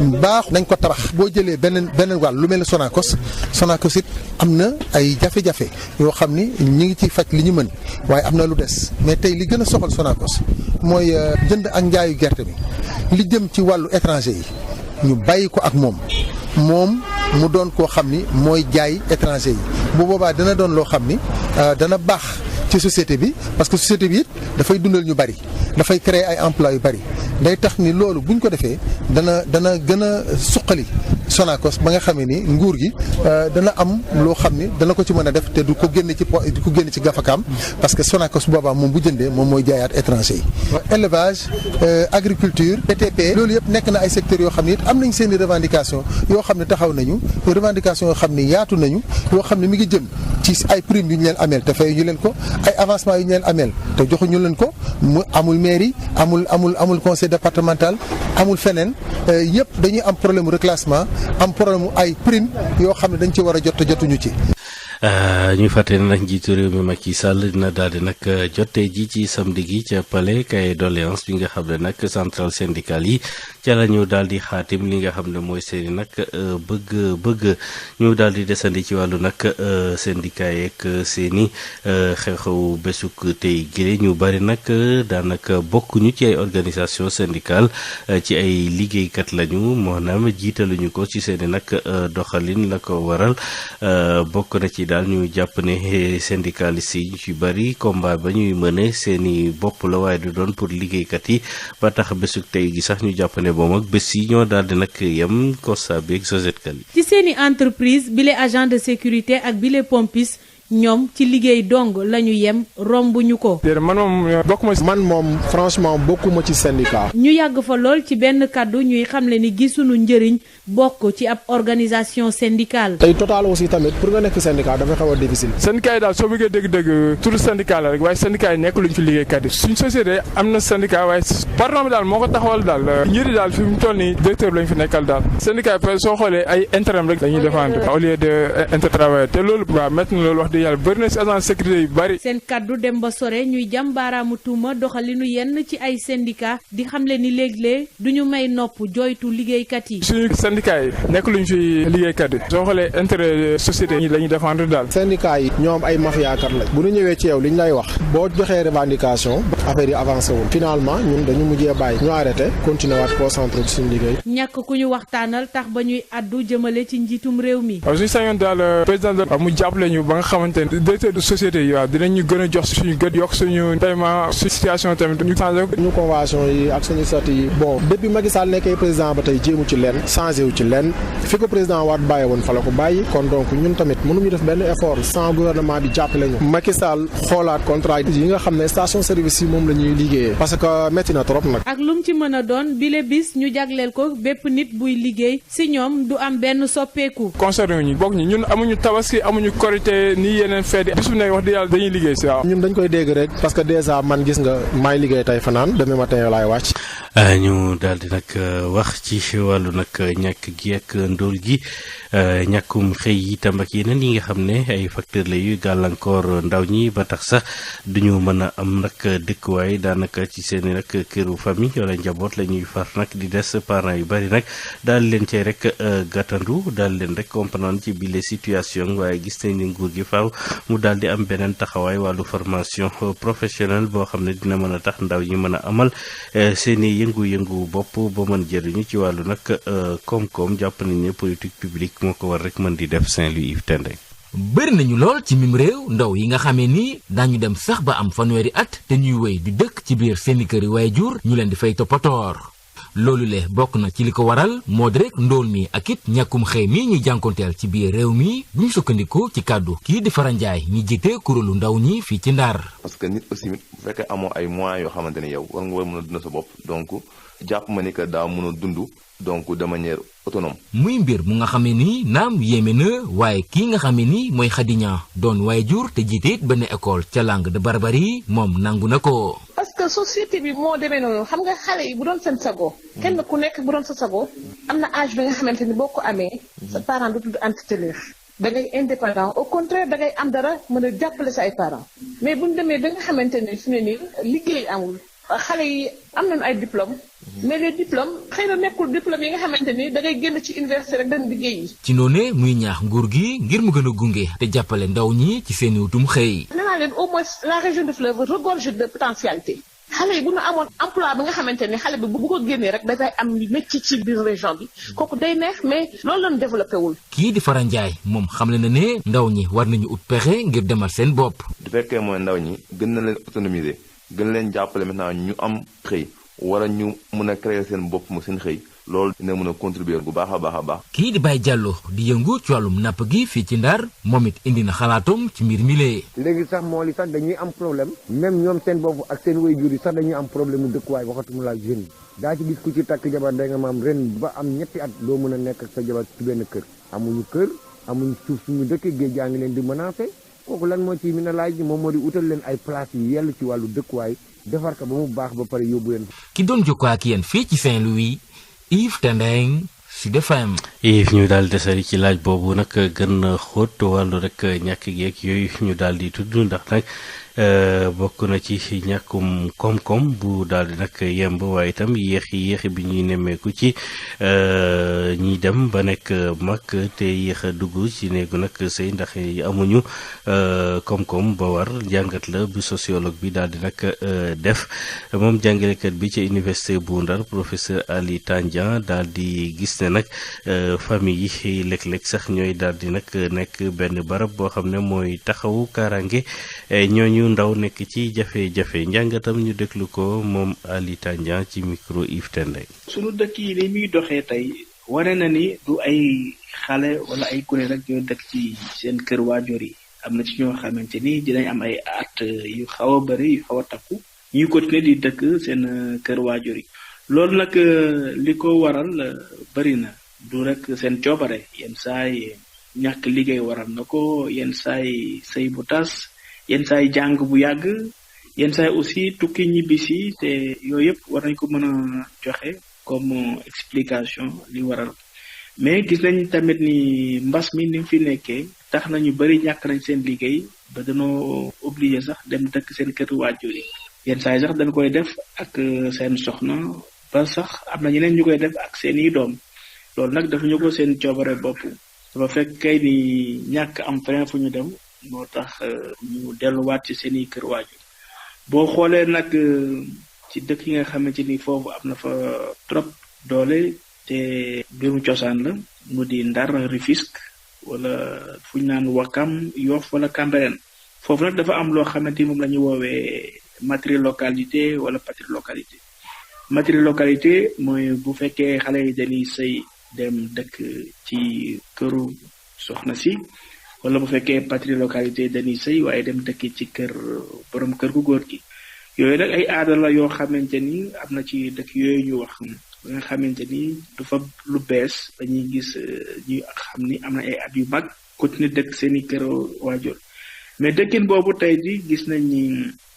baax nañ ko tabax. boo jëlee beneen wàll lu mel ne Sonacos it am na ay jafe-jafe yoo xam ni ñu ngi ci faj li ñu mën waaye am na lu des mais tey li gën a soxal Sonacos mooy jënd ak njaayu gerte bi li jëm ci wàllu étranger yi ñu bàyyi ko ak moom mu doon koo xam ni mooy jaay étranger yi bu boobaa dana doon loo xam ni dana baax ci société bi parce que société bi it dafay dundal ñu bari dafay créer ay emploi yu bari day tax ni loolu buñ ko defee dana gën a suqali Sonacos ba nga xamee ni nguur gi dana am loo xam ni dana ko ci mën a def te du ko génne ci gafakaam parce que Sonacos boobaa moom bu jëndee moom mooy jaayaat étranger yi. élevage agriculture BTP loolu yëpp nekk na ay secteurs yoo xam ni it am nañ seen i revendication yoo xam ne taxaw nañu revendication yoo xam ni yaatu nañu yoo xam ne mi ngi jëm ci ay primes yu ñu leen ameel te fay ñu leen ko ay avancement yu ñu leen ameel te joxuñu leen ko mu amul mairie amul conseil départemental amul feneen yëpp dañuy am problème mu reclassement am problème mu ay prime yoo xam ne dañ ci war a jot te jotuñu ci. ñuy fàtte ne nag njiitu réew mi Macky Sall dina daal di nag jotee ji ci samedi gi ca palais cahier doléance bi nga xam ne nag centrale syndicale yi ca la ñu daal di xaatim li nga xam ne mooy seeni nag bëgg ñu daal di desandi ci wàllu nag syndicat yeeg seeni xew-xew bésuk tey gile ñu bari nag daanaka bokkuñu ci ay organisation syndicale ci ay liggéeykat lañu maanaam jiitaluñu ko ci seeni nag doxalin la ko waral bokk na ci daal ñu jàpp ne syndicalistes yi ñu ci bari combat ba ñuy mëne seeni bopp la waaye du doon pour liggéeykat yi ba tax bésuk tey gi sax ñu jàpp ne moom ak bés yi ñoo daal di nag yem constat bi ak Sosét Kali ci seeni entreprise bile agent de sécurité ak bile pompiste ñoom ci liggéey dong lañu yem rombuñu ko. man moom bokkuma ci. man moom franchement bokkuma ci syndicat. ñu yàgg fa lool ci benn kàddu ñuy xamle ni gisuñu njëriñ bokk ci ab organisation syndicale. tey Total aussi tamit pour nga nekk syndicat dafay xaw a difficile. syndicat yi daal soo bëggee dégg-dégg tur syndicat la rek waaye syndicat yi nekk luñ fi liggéeykat yi suñ société am na syndicat waaye patron bi daal moo ko taxawal daal njëriñ daal fi mu toll nii directeur lañ fi nekkal daal syndicat yi soo xoolee ay intérêt rek dañuy défendre au lieu de intertravailleur te loolu waaw métti na loolu wax yàlla bëri na si agent sécurité yu bëri. seen kaddu dem ba sore ñuy jàm baaraamu tuuma doxalinu yenn ci ay syndicat di xamle ni léeg-léeg duñu may nopp jooytu liggéeykat yi. suñu syndicat yi nekk luñ fi liggéeykat yi soo xoolee intérêt société yi la ñuy défendre daal. syndicat yi ñoom ay mafiakat lañ bu ñu ñëwee ci yow li ñu lay wax boo joxee revendication affaire yi avancé wul finalement ñun dañu mujjee bàyyi ñu arrêté continuer waat concentré ci suñu liggéey. ñàkk ku ñu waxtaanal tax ba ñuy addu jëmale ci njiitum réew mi. waaw suñu sañoon daal président mu jàppale ñu ba nga xamante ne directeur de société yi waaw dinañ ñu gën a jox suñu gët yokk suñu paiement situation tamit ñu changé ko. ñu convention yi ak suñu statut yi bon depuis Macky Sall nekkee président ba tey jéemu ci lenn changé wu ci lenn fi ko président Wade bàyyi woon fa la ko bàyyi kon donc ñun tamit mënuñu def benn effort sans gouvernement bi jàppale ñu. Macky Sall xoolaat contrat yi nga xam ne station service yi moom la ñuy liggéeyee parce que métti na trop nag. ak lu mu ci mën a doon bile bis ñu jagleel ko bépp nit buy liggéey si ñoom du am benn soppeeku. concerné wu ñu bokk ñi ñun amuñu tabaski amuñu korité ni yeneen feet bis bu nekk wax di yàlla dañuy liggéey si waaw. ñun dañ koy dégg rek parce que déjà man gis nga maay liggéey tey fanaan demain matin laay wàcc. ñu daal di nag wax ci wàllu nag ñàkk gi ak ndóol gi ñàkkum xëy itam ak yeneen yi nga xam ne ay facteur la yuy gàllankoor ndaw ñi ba tax sax duñu mën a am nag dëkkuwaay daanaka ci seeni nag këru famille wala njaboot la ñuy far nag di des parents yu bari nag daal leen cay rek gàttandu daal leen rek comprendre ci bile situation waaye gis nañ ne nguur gi faaw mu daal di am beneen taxawaay wàllu formation professionnelle boo xam ne dina mën a tax ndaw ñi mën a amal seeni yëngu-yëngu bopp ba mën jëriñu ci wàllu nag koom-koom jàpp nañ ne politique publique moo ko war rek mën di def Saint-Louis Yves Tendeng. bëri nañu lool ci mim réew ndaw yi nga xamee ni dañu dem sax ba am fanweeri at te ñuy wéy di dëkk ci biir seeni kër yi waajur ñu leen di fay toppatoor loolu le bokk na ci li ko waral moo di rek ndóol mi ak it ñàkkum xëy mi ñuy jànkonteel ci biir réew mi bu ñu sukkandiku ci kàddu kii di Fara Ndiaye ñi jiite kuréelu ndaw ñi fii ci Ndar. parce que nit aussi bu fekkee amoo ay moyens yoo xamante ne yow war nga war mën a dund sa bopp donc jàpp ma ni que daa mën a dund donc de manière autonome. muy mbir mu nga xamee ni naam yéeme na waaye kii nga xamee ni mooy Khadija doon waajur te jiite it benn école ca langue de Barbarie moom nangu na ko. parce que société bi moo demee noonu xam nga xale yi bu doon seen sago kenn ku nekk bu doon sa sago am na âge bi nga xamante ni boo ko amee sa parent du tudd anti-tuteur da ngay indépendant au contraire da ngay am dara mën a jàppale sa ay parents mais bu ñu demee ba nga xamante ni fi ne nii liggéey amul xale yi am nañu ay diplôme mais les diplômes xëy na nekkul diplôme yi nga xamante ni da ngay génn ci université rek dem liggéey yi. ci noonu muy ñaax nguur gi ngir mu gën a gunge te jàppale ndaw ñi ci seen wutum xëy. nee naa leen au moins la région de Fleuve regorge de potentialité. xale yi bu ñu amoon emploi bi nga xamante ni xale bi bu ko génnee rek dafay am métier ci biir région bi kooku day neex mais loolu lañu développé wul. kii di Fara Ndiaye moom xamle na ne ndaw ñi war nañu ut pexe ngir demal seen bopp. du fekkee mooy ndaw ñi gën na leen autonomiser gën leen jàppale maintenant ñu am xëy wala ñu mën a créer seen bopp mu seen xëy loolu dina mën a contribuer bu baax a baax a baax. kii di Baye Diallo di yëngu ci wàllum napp gi fii ci Ndar moom it indi na xalaatum ci mbir mi lee. léegi sax mool yi sax dañuy am problème même ñoom seen bopp ak seen waajur yi sax dañuy am problème mu dëkkuwaay waxatuma la jeune yi daa ci gis ku ci takk jabar da nga maam ren ba am ñetti at doo mën a nekk ak sa jabar ci benn kër amuñu suuf suñu dëkk géej gaa ngi leen di menacé kooku lan moo ci mën a laaj moom moo di utal leen ay place yu yell ci wàllu dëkkuwaay defar ko ba mu baax ba pare yóbbu leen. ki doon jokkoo ak yéen fii ci Saint-Louis Yves Tendeng Sud FM. Yves ñu daal desari ci laaj boobu nag gën a xóot wàllu rek ñàkk geeg yooyu ñu daal di tudd ndax nag bokk na ci ñàkkum koom-koom bu daal di nag yemb waaye itam yéexi bi ñuy nemmeeku ci ñiy dem ba nekk mag te yéex a dugg ci néegu nag sëy ndax amuñu koom-koom ba war jàngat la bu sociologue bi daal di nag def moom jàngalekat bi ci université bu Ndar professeur Ali Tandian daal di gis ne nag famille yi léeg-léeg sax ñooy daal di nag nekk benn barab boo xam ne mooy taxawu kaaraange ñooñu ndaw nekk ci jafe-jafe njàngatam ñu déglu ko moom Ali Tandian ci micro Yves Tendeng. sunu dëkk yi ni muy doxee tey wane na ni du ay xale wala ay gune rek ñoo dëkk ci seen kër waajur yi am na ci ñoo xamante ni dinañ am ay at yu xaw a bëri yu xaw a takku ñuy continuer di dëkk seen kër waajur yi loolu nag li ko waral bëri na du rek seen coobare yenn saay ñàkk liggéey waral na ko yenn saay sëy bu tas yenn saay jàng bu yàgg yenn saay aussi tukki ñibbisi te yooyu yëpp war nañ ko mën a joxe comme explication li waral mais gis nañ tamit ni mbas mi ni mu fi nekkee tax nañu bari ñàkk nañ seen liggéey ba dañoo obligé sax dem dëkk seen kër waajur yi yenn saay sax dañ koy def ak seen soxna ba sax am na ñeneen ñu koy def ak seeni doom loolu nag dafa ñu ko seen coobare bopp dafa fekk kay ni ñàkk am feneen fu ñu dem moo tax ñu delluwaat ci seeni kër waajur boo xoolee nag ci dëkk yi nga xamante ni foofu am na fa trop doole te mbirum cosaan la mu di Ndar Rufisque wala fu ñu naan Wakam Yoff wala Cambérène foofu nag dafa am loo xamante ni moom la ñu woowee matrilocalité wala patrilocalité matrilocalité mooy bu fekkee xale yi dañuy sëy dem dëkk ci këru soxna si wala bu fekkee patrilocalité dañuy sëy waaye dem dëkk ci kër borom kër gu góor gi yooyu nag ay aada la yoo xamante ni am na ci dëkk yooyu ñu wax ba nga xamante ni du fa lu bees dañuy gis ñu xam ni am na ay at yu mag continuer dëkk seeni kër waajur mais dëkkin boobu tey ji gis nañ ni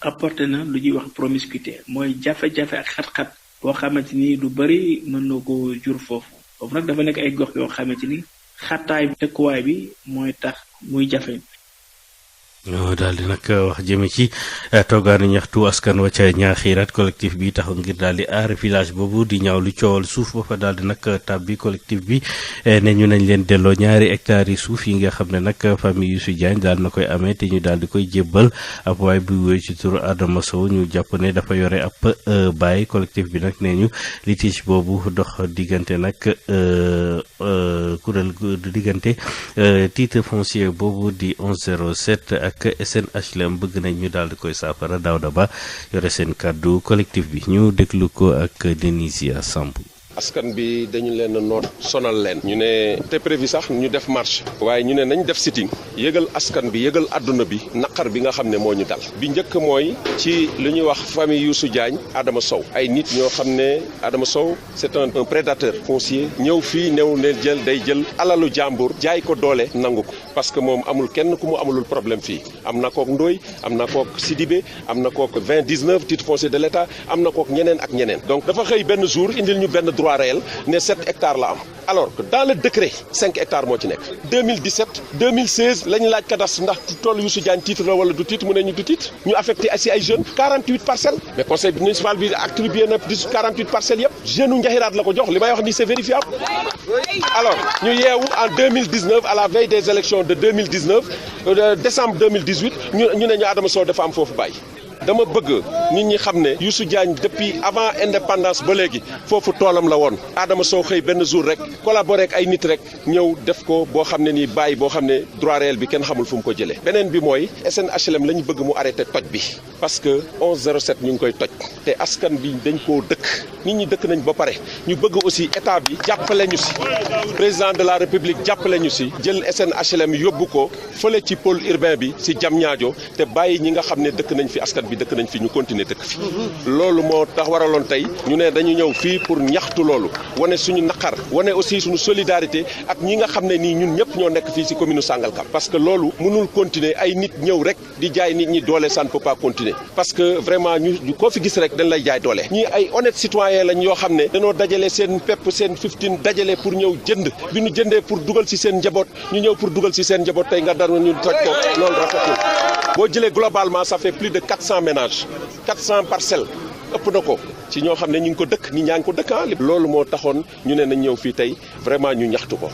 apporté na lu ñuy wax promiscuité mooy jafe-jafe ak xat-xat boo xamante ni lu bari mën na ko jur foofu foofu nag dafa nekk ay gox yoo xamante ni xattaay dëkkuwaay bi mooy tax muy jafe. ñoo daal di nag wax jëme ci toogaanu ñaxtu askan wa ca Ñaaxirat collectif bi taxaw ngir daal di aar village boobu di ñaaw lu coowal suuf ba fa daal di nag tàbbi collectif bi ne ñu nañ leen delloo 2 hectares yi suuf yi nga xam ne nag famille Youssou Diagne daal na koy amee te ñu daal di koy jébbal ab waay bu wéy ci turu Adama Sow ñu jàpp ne dafa yore ab baay collectif bi nag nee ñu litige boobu dox diggante nag kuréel diggante titre foncier boobu di 1107 ak SNHLM bëgg nañ ñu daal di koy saafara Daouda Ba yore seen kàddu collectif bi ñu déglu ko ak Denisia Samb. askan bi dañu leen noot sonal leen ñu ne te prévu sax ñu def marche waaye ñu ne nañ def sitting yëgal askan bi yëgal àdduna bi naqar bi nga xam ne moo ñu dal bi njëkk mooy ci lu ñuy wax famille Youssou Diagne Adama Sow ay nit ñoo xam ne Adama Sow c'est un prédateur foncier ñëw fii new ne day jël alalu jàmbur jaay ko doole nangu ko parce que moom amul kenn ku mu amulul problème fii am na kook Ndoye am na kook Sidibé am na kook 2019 titre foncier de l'État am na kook ñeneen ak ñeneen donc dafa xëy benn jour indil ñu benn droit réel ne 7 hectares la am alors que dans le décret 5 hectares moo ci nekk 2016 lañ laaj cadastre ndax toolu Youssou Diagne titre la wala du titre mu ne ñu du titre ñu affecté si ay jeunes 48 parcelles mais conseil municipal bi attribué na 48 parcelles yëpp jeune u Njaxiraat la ko jox li may wax ni c'est vérifiable alors ñu yeewu en 2019 à la veille des élections de 2019 décembre 2018 ñu ne ñu Adama Sow dafa am foofu bàyyi dama bëgg nit ñi xam ne Youssou Diagne depuis avant indépendance ba léegi foofu toolam la woon Adama Sow xëy benn jour rek collaboré ak ay nit rek ñëw def ko boo xam ne nii bàyyi boo xam ne droit réel bi kenn xamul fu mu ko jëlee beneen bi mooy SNHLM la ñu bëgg mu arrêté toj bi parce que 1107 ñu ngi koy toj te askan bi dañ koo dëkk nit ñi dëkk nañ ba pare ñu bëgg aussi état bi jàppale ñu si président de la république jàppale ñu si jël SNHLM yóbbu ko fële ci pôle urbain bi si Diamniadio te bàyyi ñi nga xam ne dëkk nañ fi askan bi dëkk nañ fi ñu continuer dëkk fi loolu moo tax waraloon tey ñu ne dañu ñëw fii pour ñaxtu loolu wane suñu naqar wane aussi suñu solidarité ak ñi nga xam ne nii ñun ñëpp ñoo nekk fii si commune Sangalkam parce que loolu mënul continuer ay nit ñëw rek di jaay nit ñi doole ça ne peut pas continuer parce que vraiment ñu koo fi gis rek dañ lay jaay doole ñii ay honnête citoyen lañ yoo xam ne dañoo dajale seen pepp seen 15 dajale pour ñëw jënd bi ñu jëndee pour dugal si seen njaboot ñu ñëw pour dugal si seen njaboot tey nga dara ñu toj ko loolu rafetul boo jëlee globalement ça fait plus de 400 ménages 400 parcelles ëpp na ko ci ñoo xam ne ñu ngi ko dëkk nit ñaa ngi ko dëkk loolu moo taxoon ñu ne nañ ñëw fii tey vraiment ñu ñaxtu ko.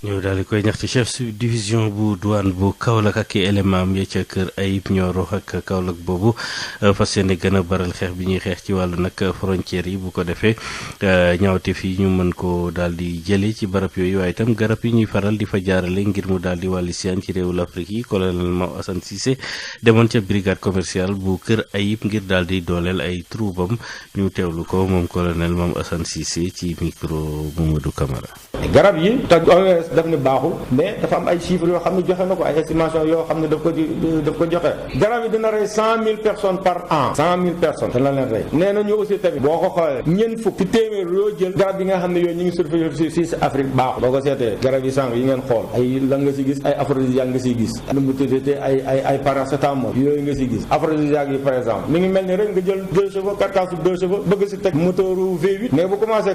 ñu daal di koy ñaxtu chef subdivision bu douane bu Kaolack ak i élément am ya ca kër Ayib Nioro ak Kaolack boobu fas yéene gën a baral xeex bi ñuy xeex ci wàllu nag frontières yi bu ko defee ñaawte fii ñu mën ko daal di jëlee ci barab yooyu waaye itam garab yi ñuy faral di fa jaarale ngir mu daal di wàlli siyaan ci réewu l'Afrique yi colonel Mao Assane Cissé demoon ca brigade commerciale bu kër Ayib ngir daal di dooleel ay troubam ñu teewlu ko moom colonel Mao Assane Cissé ci micro Mamadou Camara. garab yi daf ne baaxul mais dafa am ay chiffres yoo xam ne joxe na ko ay estimation yoo xam ne daf ko joxe garab yi dina rey 100,000 personnes par an 100,000 personnes dana leen rey nee na ñu aussi tamit boo ko xoolee ñeent fukk ci téeméer yoo jël garab yi nga xam ne yooyu ñu ngi surveillé si Afrique baaxul boo ko seetee garab yi sànq yi ngeen xool ay lan nga si gis ay aphrodisiaque nga siy gis nu mu tuddee ay paracétamol yooyu nga siy gis aphrodisiaque yi par exemple mi ngi mel ni rek nga jël 2 chevaux carcasse 2 chevaux bëgg si teg moteuru V8 mais bu commencé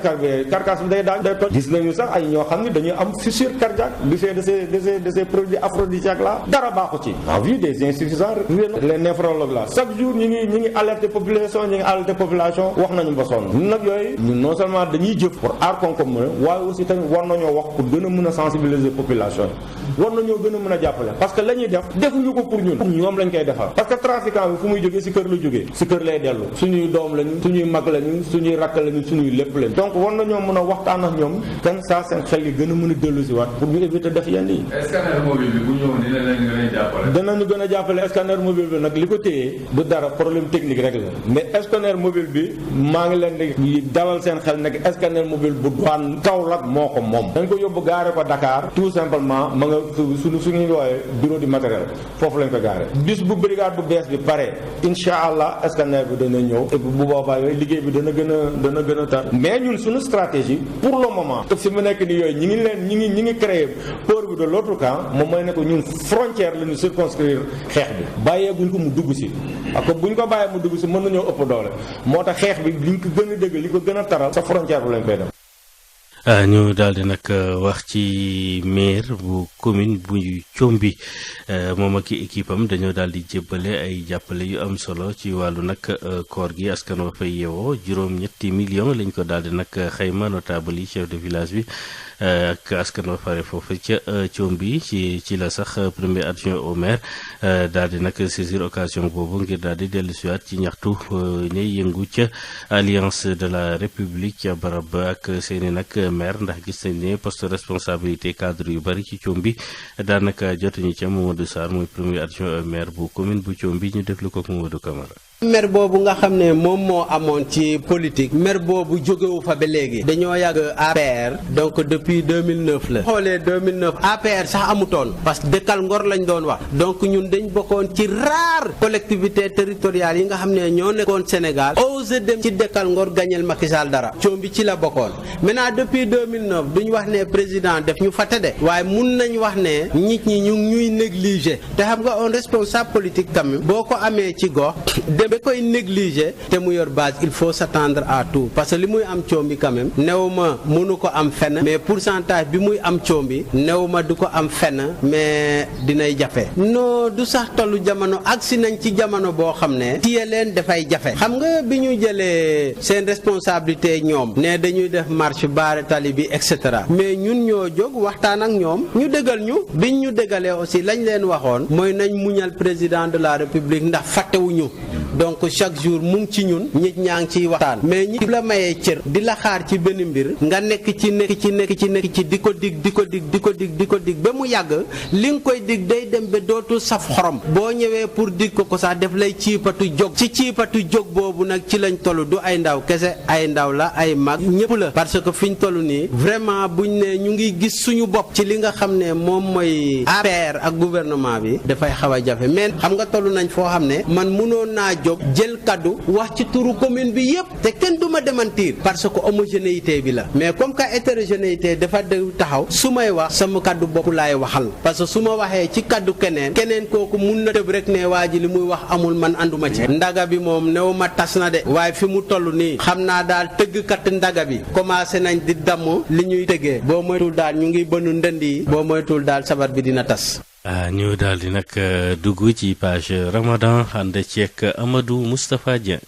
carcasse bi day daal day toj gis nañu sax ay ñoo xam ne dañuy am fissure cardiaque du fait de ces produits aphrodisiaques là dara baaxu ci en vue des insuffisants rénaux les néphrologues là chaque jour ñi ngi alerter population wax nañu ba sonn ñun nag yooyu ñun non seulement dañuy jëf pour aar koom-koom mën a waaye aussi tamit war nañoo wax pour gën a mën a sensibiliser population yi war nañoo gën a mën a jàppale parce que la ñuy def defuñu ko pour ñun ñoom lañ koy defal parce que trafiquant bi fu muy jógee si kër la jógee si kër lay dellu suñuy doom lañu suñuy mag lañu suñuy rakk lañu suñuy lépp lañu donc war nañoo mën a waxtaan ak ñoom kan saa seen xel yi gën a mën a dellu si waat pour ñu éviter def yenn yi. scanner mobile bi bu ñëwoon dina leen gën a jàppale. danañu gën a jàppale scanner mobile bi nag li ko téye du dara problème technique rek la mais scanner mobile bi maa ngi leen di dalal seen xel nekk scanner mobile bu douane Kaolack moo ko moom. dañ ko yóbbu gaare ko Dakar tout simplement ma nga suñuy wooyee bureau du matériel foofu lañ ko gaare bis bu brigade bu bees bi pare incha allah scanner bi dana ñëw et bu boobaa yooyu liggéey bi dana gën a tar mais ñun suñu stratégie pour le moment te fi mu nekk ni yooyu ñi ngi créé peur bi de l'autre camp moom mooy ne ko ñun frontière la ñu circonscrire xeex bi bàyyeeguñ ko mu dugg si parce que buñ ko bàyyee mu dugg si mën nañoo ëpp doole moo tax xeex bi liñ ko gën a dëgg li ko gën a taral sa frontière bu lañ koy def. ñu daal di nag wax ci maire bu commune bu Thiomby moom ak équipe am dañoo daal di jébbale ay jàppale yu am solo ci wàllu nag koor gi askan wa fay yeewoo juróom-ñetti millions lañ ko daal di nag xayma notable yi chef de village bi ak askan wa fare foofu ca Thiomby ci la sax premier adjoint au maire daal di nag saisir occasion boobu ngir daal di dellu siwaat ci ñaxtu ñay yëngu ca alliance de la république ca barab ak seeni nag maire ndax gis nañ ne poste de responsabilité cadre yu bari ci Thiomby daanaka jotuñu ca Mamadou Sarr mooy premier adjoint au maire bu commune bu Thiomby ñu déglu ko Mamadou Camara. mer boobu nga xam ne moom moo amoon ci politique mer boobu jógewu fa ba léegi dañoo yàgg APR donc depuis 2009 la xoolee 2009 APR sax amutoon parce que dëkkal Ngor lañ doon wax donc ñun dañ bokkoon ci rare collectivité territoriale yi nga xam ne ñoo nekkoon Sénégal osé dem ci dëkkal Ngor gañel Macky Sall dara Thiomby ci la bokkoon maintenant depuis 2009 duñ wax ne président def ñu fàtte de waaye mun nañ wax ne nit ñi ñu ñuy négliger te xam nga un responsable politique quand même boo ko amee ci gox te ba koy négliger te mu yor base il faut s'attendre à tout parce que li muy am coombi quand même néew ma mënu ko am fenn mais pourcentage bi muy am coombi néew ma du ko am fenn mais dinay jafe non du sax tollu jamono agsi nañ ci jamono boo xam ne téye leen dafay jafe xam nga bi ñu jëlee seen responsabilité ñoom ne dañuy def marche baare tali bi et cetera mais ñun ñoo jóg waxtaan ak ñoom ñu dëggal ñu biñ ñu dëggalee aussi lañ leen waxoon mooy nañ muñal président de la république ndax fàttewuñu donc chaque jour mu ngi ci ñun nit ñaa ngi ciy waxtaan mais ñi la mayee cër di la xaar ci benn mbir nga nekk ci di ko dig ba mu yàgg li nga koy dig day dem ba dootul saf xorom boo ñëwee pour dig ko sax def lay ciipatu jóg ci ciipatu jóg boobu nag ci lañ toll du ay ndaw kese ay ndaw la ay mag ñëpp la parce que fiñ toll nii vraiment buñ ne ñu ngi gis suñu bopp ci li nga xam ne moom mooy APR ak gouvernement bi dafay xaw a jafe mais xam nga toll nañ foo xam ne man mënoon naa jóg jël kaddu wax ci turu commune bi yëpp te kenn du ma démentir parce que homogénéité bi la mais comme que hétérogénéité dafa taxaw su may wax sama kaddu bopp laay waxal parce que su ma waxee ci kaddu keneen kooku mun na tëb rek ne waa ji li muy wax amul man ànduma ci ndaga bi moom new ma tas na de waaye fi mu toll nii xam naa daal tëggkat ndaga bi commencé nañ di damm li ñuy tëggee boo moytul daal ñu ngi bënnu ndënd yi boo moytul daal sabar bi dina tas. ñu daal di nag dugg ci page Ramadan ànd ceeg Amadou Moustapha Dieng.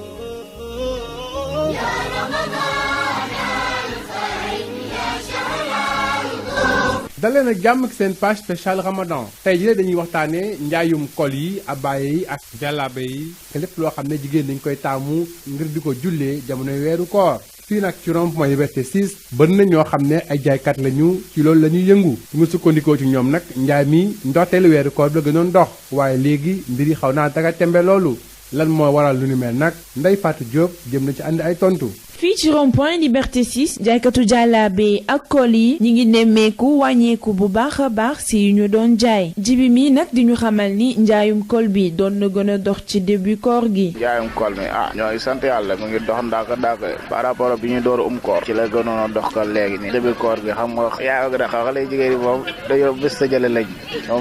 dalee nag jàmm ak seen page spéciale Ramadan tey jii dañuy waxtaanee njaayum kol yi abaaye yi ak jàllaabe yi te lépp loo xam ne jigéen dañ koy taamu ngir di ko jullee jamonoy weeru koor fii nag ci rond-point Liberté 6 bëri na ñoo xam ne ay jaaykat lañu ci loolu la ñuy yëngu su nga sukkandikoo ci ñoom nag njaay mi ndorteelu weeru koor bi la gënoon dox waaye léegi mbir yi xaw naa daga tembe loolu lan moo waral lu ni mel nag Ndeye Fatou Diop jëm na ci andi ay tontu. fii ci rond-point Liberté 6 jaaykatu jàllaabe ak kol yi ñi ngi nemmeeku wàññeeku bu baax a baax si yu ñu doon jaay jibi mi nag di ñu xamal ni njaayum kol bi doon na gën a dox ci début koor gi. njaayum kol mi ñooy sant yàlla mu ngi dox ndànk par rapport ak bi ñu door koor ci la gënoon a dox ko léegi nii début koor gi xam nga yaa ngi xaw xale jigéen yi moom dañoo bés sa jële lañ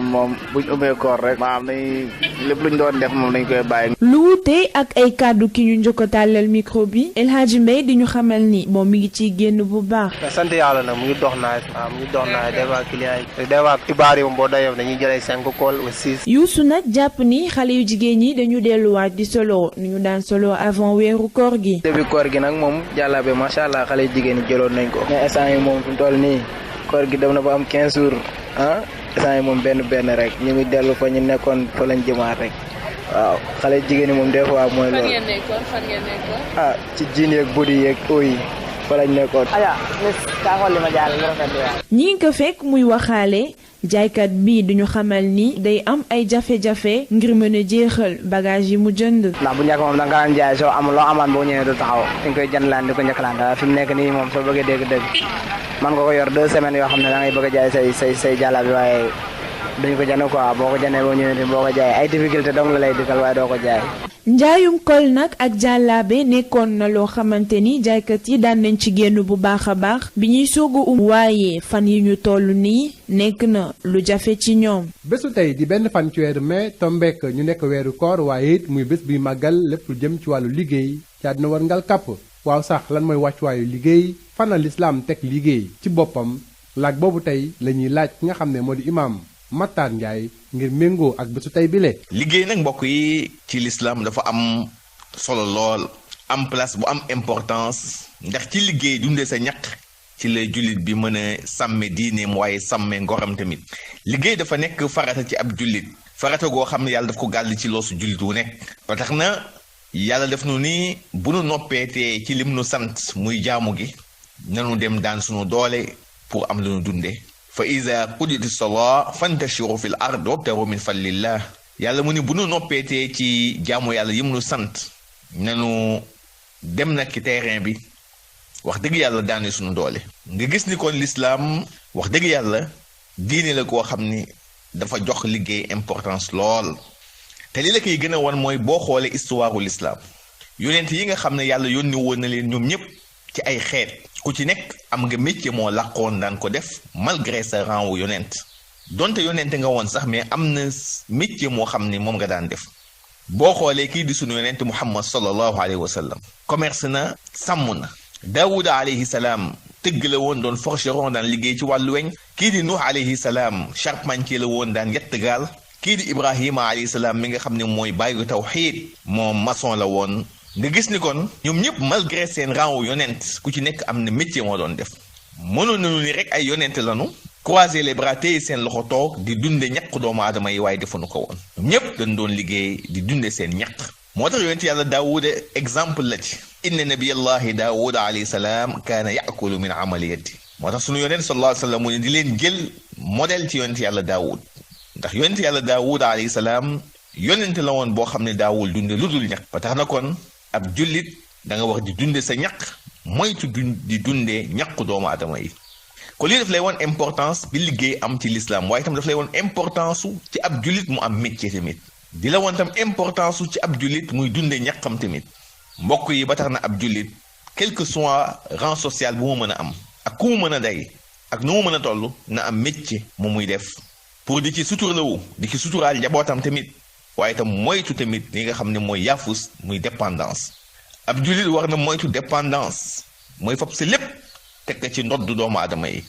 moom buñ ummee koor rek maanaam nañ lépp luñ doon def moom dañ koy bàyyi. lu wute ak ay kàddu ki ñu njëkk a tàllal micro bi El Hadji Mbaye di ñu xamal ni moom mi ngi ciy génn bu baax. sant yàlla nag mu ngi dox naa mu ngi dox naa des fois client yi des fois xibaar yi moom boo doyoo dañuy jëlee 5 kool ou 6. Youssou nag jàpp ni xale yu jigéen ñi dañu delluwaat di solo nu ñu daan solo avant weeru koor gi. début koor gi nag moom jàllabe macha allah xale yu jigéen ñi jëloon nañ ko. mais instant yi moom fi mu toll nii koor gi dem na ba am 15 jours instant yi moom benn rek ñu ngi dellu fa ñu nekkoon fa lañ jëmaat rek. waaw xale jigéen ñi moom des fois mooy loolu. fan ngeen nekkoon. ci jiin yeeg budi yeeg oyi fa lañ nekkoon. ñi ngi ko fekk muy waxaale jaaykat bii duñu xamal ni day am ay jafe-jafe ngir mën a jeexal bagage yi mu jënd. ndax bu njëkk moom da nga daan jaay soo amul loo amaan boo ñëwee du taxaw fi nga koy jëndlaan di ko njëkkalaan daal fi mu nekk nii moom soo bëggee dégg-dégg man nga ko yor 2 semaines yoo xam ne da ngay bëgg a jaay say jàlla bi waaye dañu ko jënd quoi boo ko jëndee boo ñëwee boo ko jaay ay difficulté dong la lay dikkal waaye doo ko jaay. njaayum kol nag ak jàllaabe nekkoon na loo xamante ni jaaykat yi daan nañ ci génn bu baax a baax bi ñuy soog a waaye fan yi ñu toll nii nekk na lu jafe ci ñoom. bésu tey di benn fan ci weeru mai tombeek ñu nekk weeru koor waaye it muy bés bi màggal lépp lu jëm ci wàllu liggéey ci àdduna war ngal kàpp waaw sax lan mooy wàccuwaayu liggéey fan la lislaam teg liggéey ci boppam laaj boobu tey la ñuy laaj ki nga xam ne moo di imaam Matar Ndiaye ngir méngoo ak bésu tey bile. liggéey nag mbokk yi ci lislaam dafa am solo lool am place bu am importance ndax ci liggéey dundee sa ñaq ci la jullit bi mën a sàmme diineem waaye sàmme ngoram tamit liggéey dafa nekk farata ci ab jullit farata goo xam ne yàlla daf ko gàll ci loosu jullit wu nekk ba tax na yàlla def nu ni bu nu noppeetee ci lim nu sant muy jaamu gi nanu dem daan sunu doole pour am lu nu dundee fa iza qudiyati salaa fantashiru fil ard wabtagu min fadlillah yàlla mu ni bu nu noppeetee ci jaamu yàlla yim nu sant nanu dem nag ci terrain bi wax dëgg yàlla daane suñu doole nga gis ni kon lislaam wax dëgg yàlla diine la koo xam ni dafa jox liggéey importance lool te li la koy gën a wan mooy boo xoolee histoire lislaam yonent yi nga xam ne yàlla yónni woon na leen ñoom ñëpp ci ay xeet ku ci nekk am nga métier moo làqoon daan ko def malgré sa rang wu yonent donte yonent nga woon sax mais am na métier moo xam ni moom nga daan def boo xoolee kii di sunu yonent Muhammad sallallahu alayhi wa sallam commerce na sàmm na. Daawuda alayhi salaam tëgg la woon doon forgeron daan liggéey ci wàllu weñ. kii di Nuux alayhi salaam charpentier la woon daan yett gaal. kii di Ibrahima alayhi salaam mi nga xam ne mooy bàyyi tawxiid moom maçon la woon. nga gis ni kon ñoom ñëpp malgré seen rang yonent ku ci nekk am na métier moo doon def mënoon nañu ni rek ay yonent lanu croiser les bras téye seen loxo toog di dunde ñaq doomu aadama yi waaye defuñu ko woon ñoom ñëpp dañ doon liggéey di dunde seen ñaq moo tax yonent yàlla daawuda exemple la ci inna nabiyallahi daawuda alayhi salaam kaana yaakulu min amali yadi moo tax sunu yonent sallallahu alayhi wa sallam mu ne di leen jël modèle ci yonent yàlla daawud ndax yonent yàlla daawuda alayhi salaam yonent la woon boo xam ne daawul dunde lu dul ñaq ba tax na kon ab jullit da nga wax di dunde sa ñaq moytu di dunde ñaqu doomu aadama yi ko lii daf lay woon importance bi liggéey am ci l'islam waaye itam daf lay woon importance su ci ab jullit mu am métier tamit di la woon tam importance su ci ab jullit muy dunde ñaqam tamit mbokk yi ba tax na ab jullit quel que soit rang social bu mu mën a am ak ku mu mën a day ak nu mu mën a toll na am métier mu muy def pour di ci suturlawu di ci suturaal njabootam tamit waaye itam moytu tamit li nga xam ne mooy yaafus muy dépendance ab jullit war na moytu dépendance mooy fab si lépp teg ci ndodd doomu aadama yi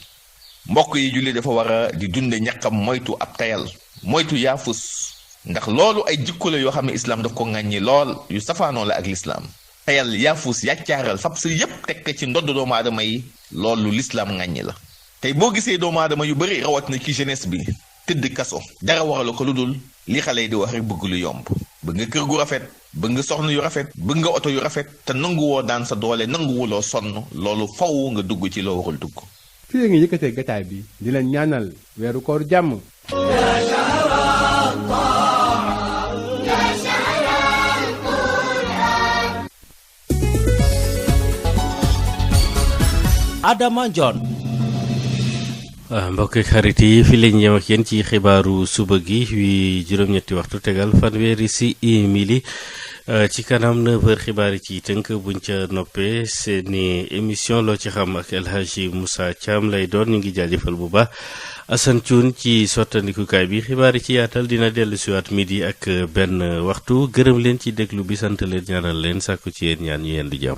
mbokk yi jullit dafa war a di dunde ñaqam moytu ab tayal moytu yaafus ndax loolu ay jikko la yoo xam ne islaam daf ko ŋàññi lool yu safaanoo la ak lislaam tayal yaafus yàccaaral fab si yépp teg ci ndodd doomu aadama yi loolu lislaam ŋàññi la tey boo gisee doomu aadama yu bari rawat na ci jeunesse bi tëdd kaso dara waralu ko lu dul li xale yi di wax rek bëgg lu yomb bëgg nga kër gu rafet bëgg nga soxna yu rafet bëgg nga oto yu rafet te nanguwoo daan sa doole nanguwuloo sonn loolu faw nga dugg ci loo warul dugg. fii la nga yëkkatee gataay bi di leen ñaanal weeru koor jàmm. Adama Ndione. mbokk xarit yi fi lañ yem ak yéen ci xibaaru suba gi wi juróom-ñetti waxtu tegal fanweeri si mili ci kanam 9h xibaar yi ci tënk buñ ca noppee seeni émission loo ci xam ak El Hadji Moussa Thiam lay doon ñu ngi jaajëfal bu baax Assane Thioune ci sottandikukaay bi xibaar yi ci yaatal dina dellu siwaat midi ak benn waxtu gërëm leen ci déglu bi sant leen ñaanal leen sàkku ci yéen ñaan ñu yendu jàmm.